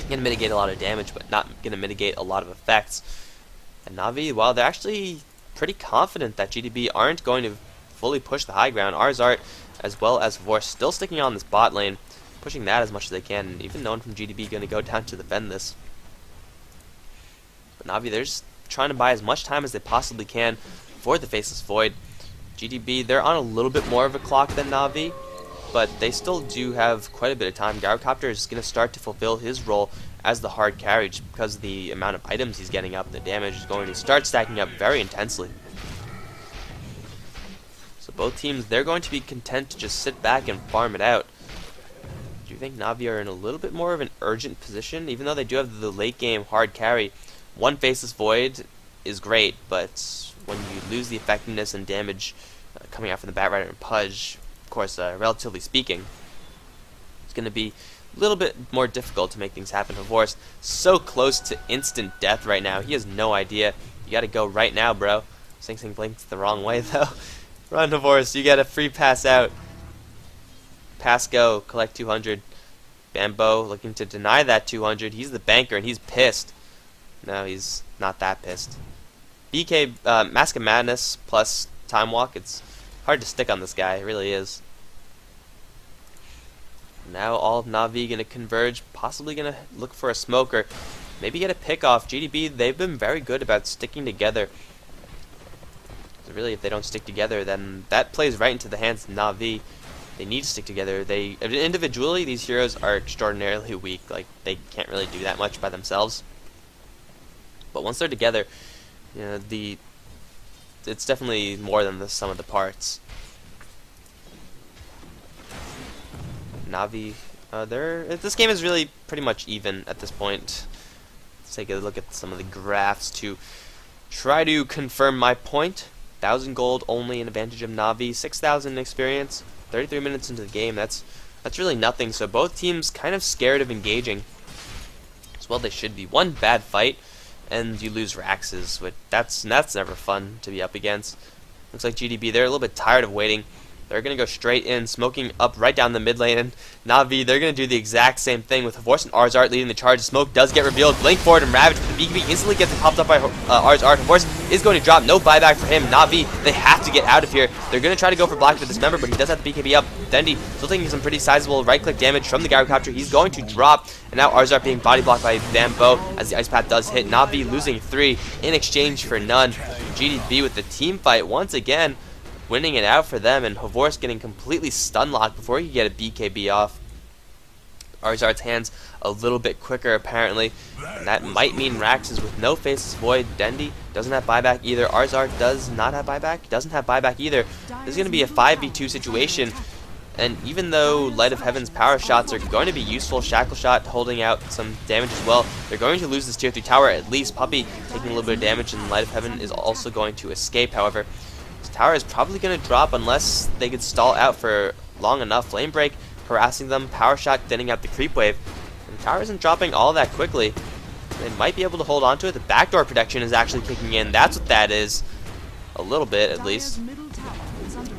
Gonna mitigate a lot of damage, but not gonna mitigate a lot of effects. And Na'Vi, well, they're actually pretty confident that GDB aren't going to fully push the high ground. Arzart, as well as Vorse, still sticking on this bot lane, pushing that as much as they can, and even no one from GDB going to go down to defend this. But Na'Vi, they're just trying to buy as much time as they possibly can for the Faceless Void. GDB, they're on a little bit more of a clock than Na'Vi, but they still do have quite a bit of time. Gyrocopter is going to start to fulfill his role as the hard carry just because of the amount of items he's getting up. The damage is going to start stacking up very intensely. So both teams, they're going to be content to just sit back and farm it out. Do you think Na'Vi are in a little bit more of an urgent position? Even though they do have the late game hard carry, one Faceless Void is great, but when you lose the effectiveness and damage coming out from the Batrider and Pudge, of course, relatively speaking, it's going to be a little bit more difficult to make things happen for Vorse. So close to instant death right now. He has no idea. You got to go right now, bro. Sing Sing blinked the wrong way, though. Run, Vorse. You got a free pass out. Pass go. Collect 200. Bambo looking to deny that 200. He's the banker, and he's pissed. No, he's not that pissed. BK, Mask of Madness plus Time Walk. It's hard to stick on this guy. It really is. Now all of Na'Vi going to converge, possibly going to look for a smoke or maybe get a pick off. GDB, they've been very good about sticking together. So really, if they don't stick together, then that plays right into the hands of Na'Vi. They need to stick together. They individually, these heroes are extraordinarily weak. Like, they can't really do that much by themselves. But once they're together, you know, it's definitely more than the sum of the parts. Na'Vi, this game is really pretty much even at this point. Let's take a look at some of the graphs to try to confirm my point. 1,000 gold only an advantage of Na'Vi, 6,000 experience, 33 minutes into the game. That's really nothing. So both teams kind of scared of engaging. As well they should be. One bad fight, and you lose Raxes. That's never fun to be up against. Looks like GDB, they're a little bit tired of waiting. They're going to go straight in, smoking up right down the mid lane, and Na'Vi, they're going to do the exact same thing with Vorse and Arzart leading the charge. Smoke does get revealed, blink forward and Ravage, but the BKB instantly gets popped up by Arzart. Vorse is going to drop, no buyback for him. Na'Vi, they have to get out of here. They're going to try to go for Black with this member, but he does have the BKB up. Dendi still taking some pretty sizable right-click damage from the Gyrocopter. He's going to drop, and now Arzart being body blocked by Bambo as the Ice Path does hit. Na'Vi losing 3 in exchange for none. GDB with the team fight once again, winning it out for them, and Vorse getting completely stun locked before he could get a BKB off. Arzart's hands a little bit quicker apparently, and that might mean Raxes with no Faceless Void. Dendi doesn't have buyback either. Arzart does not have buyback. He doesn't have buyback either. This is going to be a 5v2 situation, and even though Light of Heaven's power shots are going to be useful, Shackle Shot holding out some damage as well, they're going to lose this tier 3 tower at least. Puppey taking a little bit of damage, and Light of Heaven is also going to escape. However, this tower is probably going to drop unless they could stall out for long enough. Flame Break harassing them, power shot thinning out the creep wave, and the tower isn't dropping all that quickly. They might be able to hold on to it. The backdoor protection is actually kicking in. That's what that is, a little bit at least.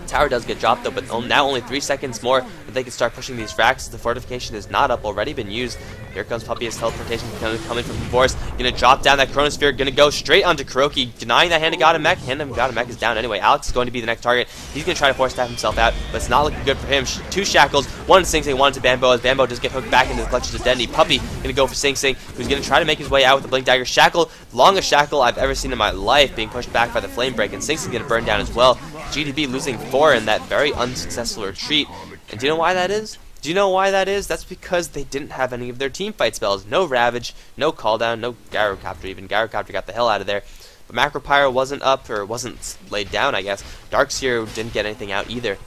Tower does get dropped though, but now only 3 seconds more that they can start pushing these fracks. The fortification is not up, already been used. Here comes Puppey's teleportation coming from Vorse. Gonna drop down that Chronosphere, gonna go straight onto Kuroki, denying that Hand of God and Mech. Hand of God and Mech is down anyway. Alex is going to be the next target. He's gonna try to force stab himself out, but it's not looking good for him. 2 shackles, 1 to Sing Sing, 1 to Bambo, as Bambo does get hooked back into the clutches of Dendi. Puppey gonna go for Sing Sing, who's gonna try to make his way out with the Blink Dagger. Shackle, longest shackle I've ever seen in my life, being pushed back by the Flame Break, and Sing Sing's gonna burn down as well. GDB losing 4 in that very unsuccessful retreat. And do you know why that is? Do you know why that is? That's because they didn't have any of their team fight spells. No Ravage, no Call Down, no Gyrocopter even. Gyrocopter got the hell out of there. But Macro Pyro wasn't up, or wasn't laid down, I guess. Darkseer didn't get anything out either.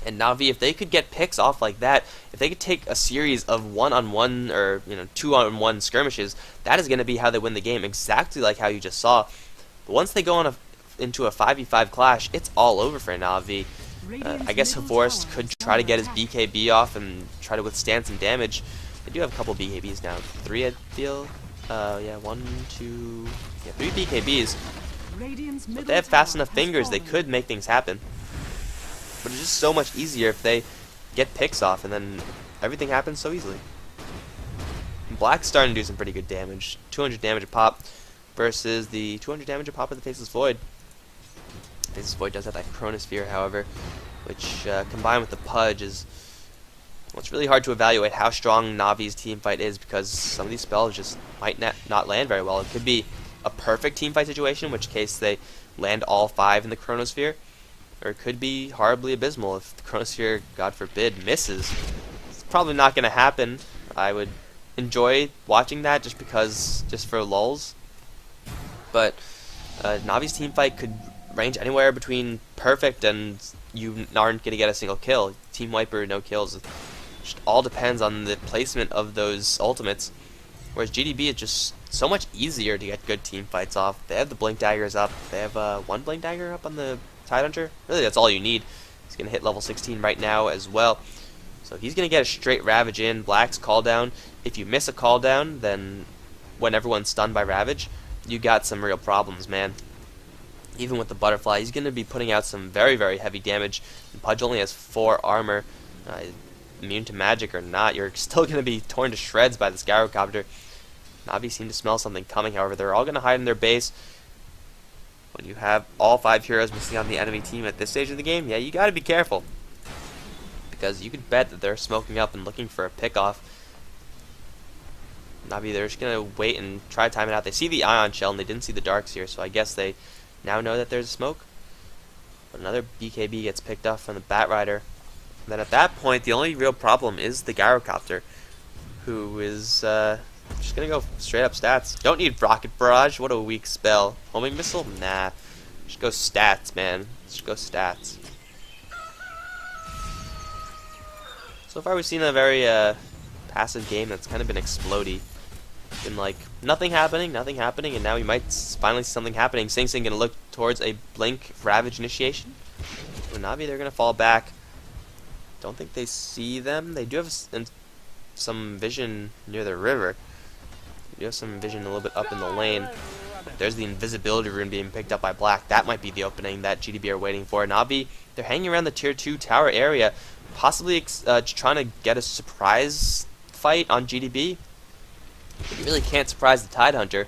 And Na'Vi, if they could get picks off like that, if they could take a series of 1-on-1 or 2-on-1 skirmishes, that is going to be how they win the game, exactly like how you just saw. But once they go into a 5v5 clash, it's all over for Na'Vi. I guess Havorst could try to get his BKB off and try to withstand some damage. They do have a couple BKBs now. 3, I feel. Yeah, 1, 2... Yeah, 3 BKBs. If they have fast enough fingers, they could make things happen. But it's just so much easier if they get picks off, and then everything happens so easily. Black's starting to do some pretty good damage. 200 damage a pop versus the 200 damage a pop of the Faceless Void. Faceless Void does have that Chronosphere, however, which combined with the Pudge is... Well, it's really hard to evaluate how strong Navi's team fight is because some of these spells just might not land very well. It could be a perfect team fight situation, in which case they land all 5 in the Chronosphere, or it could be horribly abysmal if the Chronosphere, God forbid, misses. It's probably not going to happen. I would enjoy watching that just for lulz. But Navi's team fight could range anywhere between perfect and you aren't going to get a single kill. Team wiper, no kills. It just all depends on the placement of those ultimates. Whereas GDB is just so much easier to get good team fights off. They have the Blink Daggers up. They have 1 Blink Dagger up on the Tidehunter. Really, that's all you need. He's going to hit level 16 right now as well. So he's going to get a straight Ravage in. Black's call down. If you miss a call down, then when everyone's stunned by Ravage, you got some real problems, man. Even with the Butterfly, he's going to be putting out some very, very heavy damage. And Pudge only has 4 armor. Immune to magic or not, you're still going to be torn to shreds by this Gyrocopter. Navi seem to smell something coming, however. They're all going to hide in their base. When you have all 5 heroes missing on the enemy team at this stage of the game, yeah, you got to be careful. Because you could bet that they're smoking up and looking for a pick-off. Navi, they're just going to wait and try to time it out. They see the Ion Shell and they didn't see the Darks here, so I guess they now know that there's a smoke. But another BKB gets picked up from the Batrider. And then at that point, the only real problem is the Gyrocopter, who is just going to go straight up stats. Don't need Rocket Barrage. What a weak spell. Homing Missile? Nah. Just go stats, man. Just go stats. So far we've seen a very passive game that's kind of been explodey. Been like, nothing happening, and now we might finally see something happening. Sing Sing gonna look towards a Blink Ravage initiation. So Navi, they're gonna fall back. Don't think they see them. They do have some vision near the river. They do have some vision a little bit up in the lane. There's the invisibility rune being picked up by Black. That might be the opening that GDB are waiting for. Navi, they're hanging around the tier 2 tower area, possibly trying to get a surprise fight on GDB. But you really can't surprise the Tidehunter.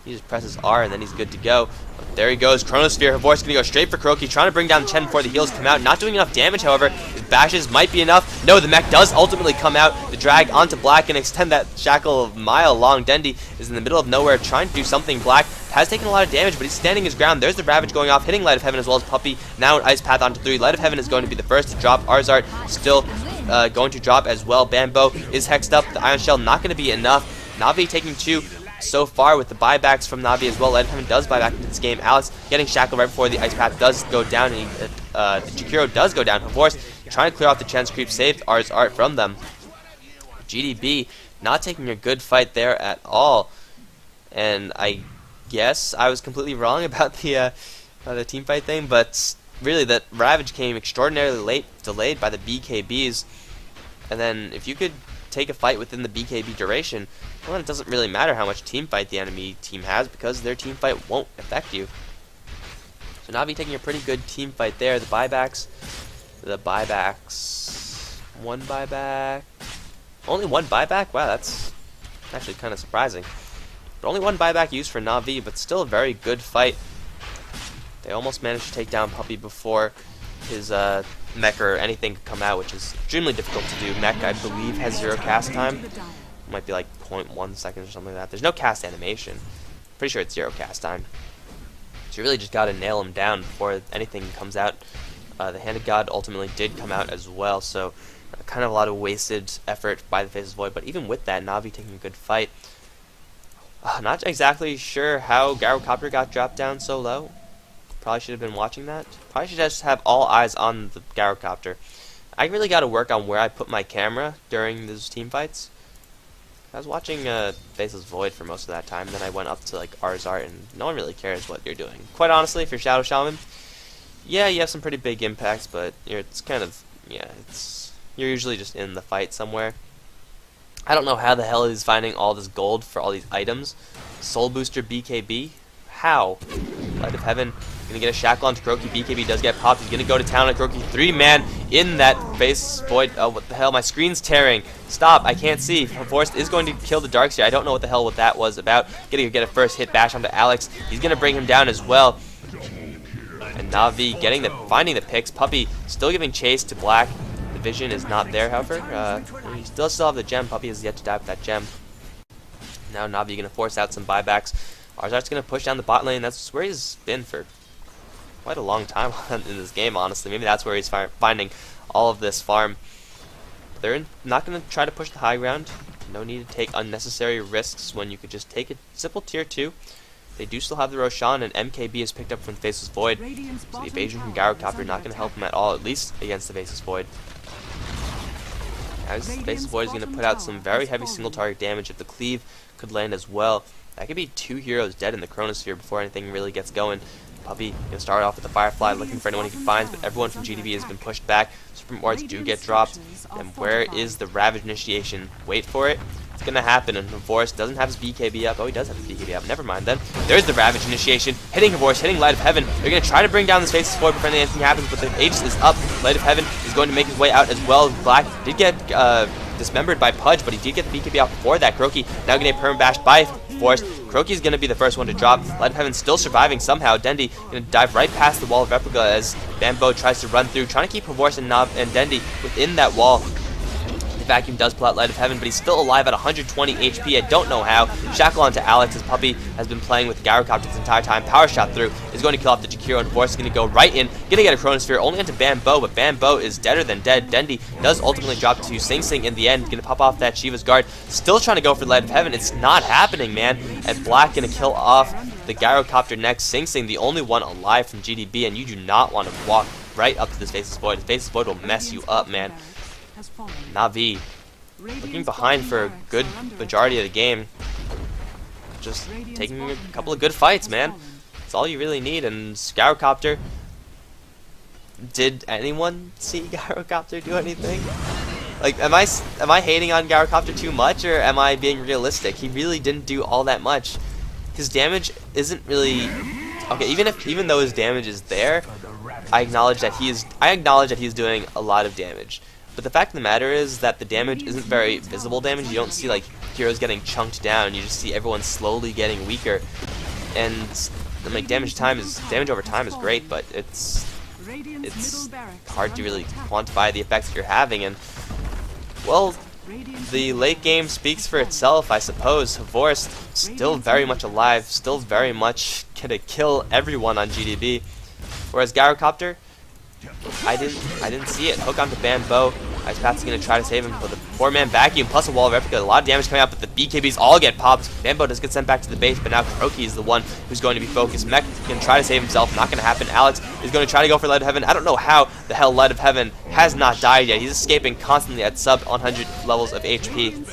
He just presses R and then he's good to go. But there he goes. Chronosphere. Havor's going to go straight for Kuroki, trying to bring down Chen before the heals come out. Not doing enough damage, however. His bashes might be enough. No, the mech does ultimately come out. The drag onto Black and extend that shackle of mile long. Dendi is in the middle of nowhere trying to do something. Black has taken a lot of damage, but he's standing his ground. There's the Ravage going off, hitting Light of Heaven as well as Puppey. Now an Ice Path onto 3. Light of Heaven is going to be the first to drop. Arzart still going to drop as well. Bambo is hexed up. The Ion Shell not going to be enough. Navi taking 2 so far with the buybacks from Navi as well. Light of Heaven does buy back into this game. Alex getting shackled right before the Ice Path does go down, and the Jakiro does go down. Havor's trying to clear off the Chen's creep, save Art from them. GDB not taking a good fight there at all, and I guess I was completely wrong about the team fight thing, but really that Ravage came extraordinarily late, delayed by the BKBs, and then if you could take a fight within the BKB duration, well, it doesn't really matter how much team fight the enemy team has because their team fight won't affect you. So Navi taking a pretty good team fight there. The buybacks, one buyback, only one buyback. Wow, that's actually kind of surprising. But only one buyback used for Navi, but still a very good fight. They almost managed to take down Puppey before his mech or anything could come out, which is extremely difficult to do. Mech, I believe, has 0 cast time. It might be like 0.1 seconds or something like that. There's no cast animation. Pretty sure it's 0 cast time. So you really just got to nail him down before anything comes out. The Hand of God ultimately did come out as well, so kind of a lot of wasted effort by the Faceless Void. But even with that, Navi taking a good fight. Not exactly sure how Gyrocopter got dropped down so low. Probably should have been watching that. Probably should just have all eyes on the Gyrocopter. I really got to work on where I put my camera during those team fights. I was watching Faceless Void for most of that time, and then I went up to like Arzart, and no one really cares what you're doing. Quite honestly, if you're Shadow Shaman, Yeah, you have some pretty big impacts, but it's kind of, yeah, you're usually just in the fight somewhere. I don't know how the hell he's finding all this gold for all these items. Soul Booster BKB? How? Light of Heaven gonna get a shackle onto Kroki. BKB does get popped. He's gonna go to town on Kroki. 3-man in that base void. Oh, what the hell? My screen's tearing. Stop. I can't see. Forrest is going to kill the Darkseer. I don't know what the hell that was about. Gonna get a first hit bash onto Alex. He's gonna bring him down as well. And Na'Vi finding the picks. Puppy still giving chase to Black. The vision is not there, however. He still have the gem. Puppy has yet to die with that gem. Now Na'Vi gonna force out some buybacks. Arzart's gonna push down the bot lane. That's where he's been for quite a long time in this game, honestly. Maybe that's where he's finding all of this farm. They're not gonna try to push the high ground. No need to take unnecessary risks when you could just take a simple tier 2. They do still have the Roshan, and MKB is picked up from the Faceless Void. So the evasion from Gyrocopter not going to help him at all, at least against the Faceless Void. As the Faceless Void is going to put out some very heavy single target damage. If the cleave could land as well, that could be 2 heroes dead in the Chronosphere before anything really gets going. Puppy going to start off with the Firefly, looking for anyone he can find, but everyone from GDB has been pushed back. Super wards do get dropped. And where is the Ravage initiation? Wait for it. It's going to happen, and Forrest doesn't have his BKB up. Oh, he does have his BKB up. Never mind then. There's the Ravage initiation. Hitting Forrest, hitting Light of Heaven. They're going to try to bring down this Faceless Void before anything happens, but the Aegis is up. Light of Heaven is going to make his way out as well. Black did get dismembered by Pudge, but he did get the BKB out before that. Kroki now going to get perma-bashed by Forrest. Kroki's going to be the first one to drop. Light of Heaven still surviving somehow. Dendi going to dive right past the wall of Replica as Bambo tries to run through, trying to keep Forrest and Dendi within that wall. The vacuum does pull out Light of Heaven, but he's still alive at 120 HP. I don't know how. Shackle onto Alex as Puppy has been playing with Gyrocopter this entire time. Power shot through is going to kill off the Jakiro, and Forrest is going to go right in. Going to get a Chronosphere only into Bambo, but Bambo is deader than dead. Dendi does ultimately drop to Sing Sing in the end. Going to pop off that Shiva's guard. Still trying to go for Light of Heaven. It's not happening, man. And Black going to kill off the Gyrocopter next. Sing Sing, the only one alive from GDB, and you do not want to walk right up to this Faceless Void. The Faceless Void will mess you up, man. Na'Vi looking behind for a good majority of the game. Just taking a couple of good fights, man. That's all you really need. And Gyrocopter, did anyone see Gyrocopter do anything? Like, am I hating on Gyrocopter too much, or am I being realistic? He really didn't do all that much. His damage isn't really okay. Even though his damage is there, I acknowledge that he's doing a lot of damage. But the fact of the matter is that the damage isn't very visible damage. You don't see like heroes getting chunked down. You just see everyone slowly getting weaker. And like damage over time is great, but it's hard to really quantify the effects that you're having. And well, the late game speaks for itself, I suppose. Forrest still very much alive, still very much gonna kill everyone on GDB. Whereas Gyrocopter, I didn't see it. Hook onto Bambo. Ice Path's gonna try to save him, but the 4-man vacuum plus a wall of Replica, a lot of damage coming out, but the BKBs all get popped. Bambo does get sent back to the base, but now Kroki is the one who's going to be focused. Mech can try to save himself, not gonna happen. Alex is gonna try to go for Light of Heaven. I don't know how the hell Light of Heaven has not died yet. He's escaping constantly at sub 100 levels of HP.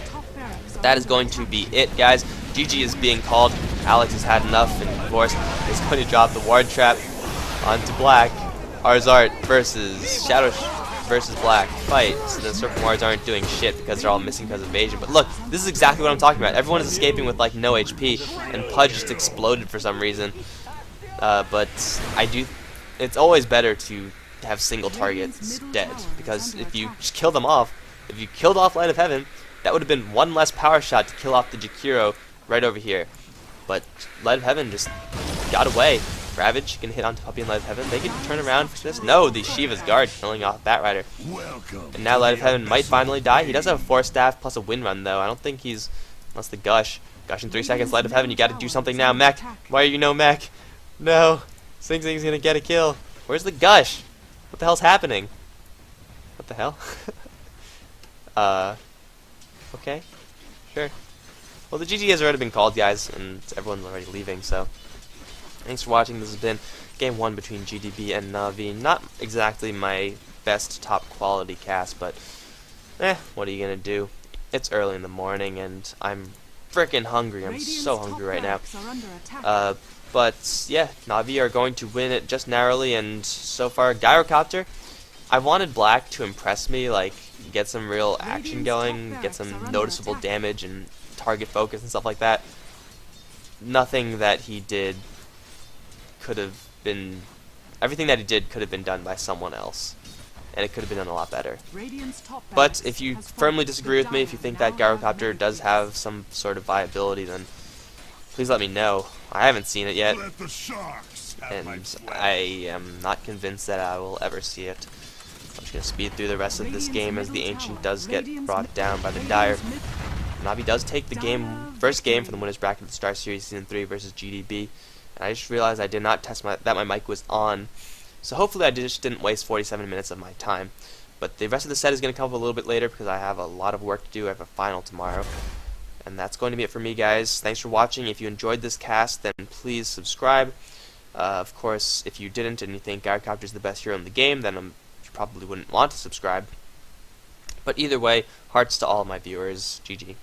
But that is going to be it, guys. GG is being called. Alex has had enough, and of course is going to drop the ward trap onto Black. Arzart versus Shadow versus Black fight. So the Serpent Wards aren't doing shit because they're all missing because of evasion. But look, this is exactly what I'm talking about. Everyone is escaping with like no HP, and Pudge just exploded for some reason. But it's always better to have single targets dead, because if you just kill them off, if you killed off Light of Heaven, that would have been one less power shot to kill off the Jakiro right over here. But Light of Heaven just got away. Ravage can hit onto Puppy and Light of Heaven. They can turn around for this. No, the Shiva's guard killing off Batrider. And now Light of Heaven might finally die. He does have a 4-staff plus a wind run though. I don't think he's, unless the gush. Gush in 3 seconds. Light of Heaven, you got to do something now. Mech, why are you no mech? No, Sing Sing's gonna get a kill. Where's the gush? What the hell's happening? What the hell? Okay, sure. Well, the GG has already been called, guys, and everyone's already leaving, so thanks for watching. This has been Game 1 between GDB and Na'Vi. Not exactly my best top quality cast, but what are you gonna do? It's early in the morning, and I'm freaking hungry. I'm so hungry right now. But yeah, Navi are going to win it just narrowly, and so far, Gyrocopter, I wanted black to impress me, like get some real action going, get some noticeable damage and target focus and stuff like that. Nothing that he did could have been, everything that he did could have been done by someone else, and it could have been done a lot better. But if you firmly disagree with me, if you think that Gyrocopter does have some sort of viability, then please let me know. I haven't seen it yet, and I am not convinced that I will ever see it. I'm just going to speed through the rest of this game as the Ancient does get brought down by the Dire. Navi does take the first game for the winners bracket of the Starseries Season 3 versus GDB. And I just realized I did not test that my mic was on. So hopefully I just didn't waste 47 minutes of my time. But the rest of the set is going to come up a little bit later because I have a lot of work to do. I have a final tomorrow. And that's going to be it for me, guys. Thanks for watching. If you enjoyed this cast, then please subscribe. Of course, if you didn't and you think Gyrocopter is the best hero in the game, then you probably wouldn't want to subscribe. But either way, hearts to all of my viewers. GG.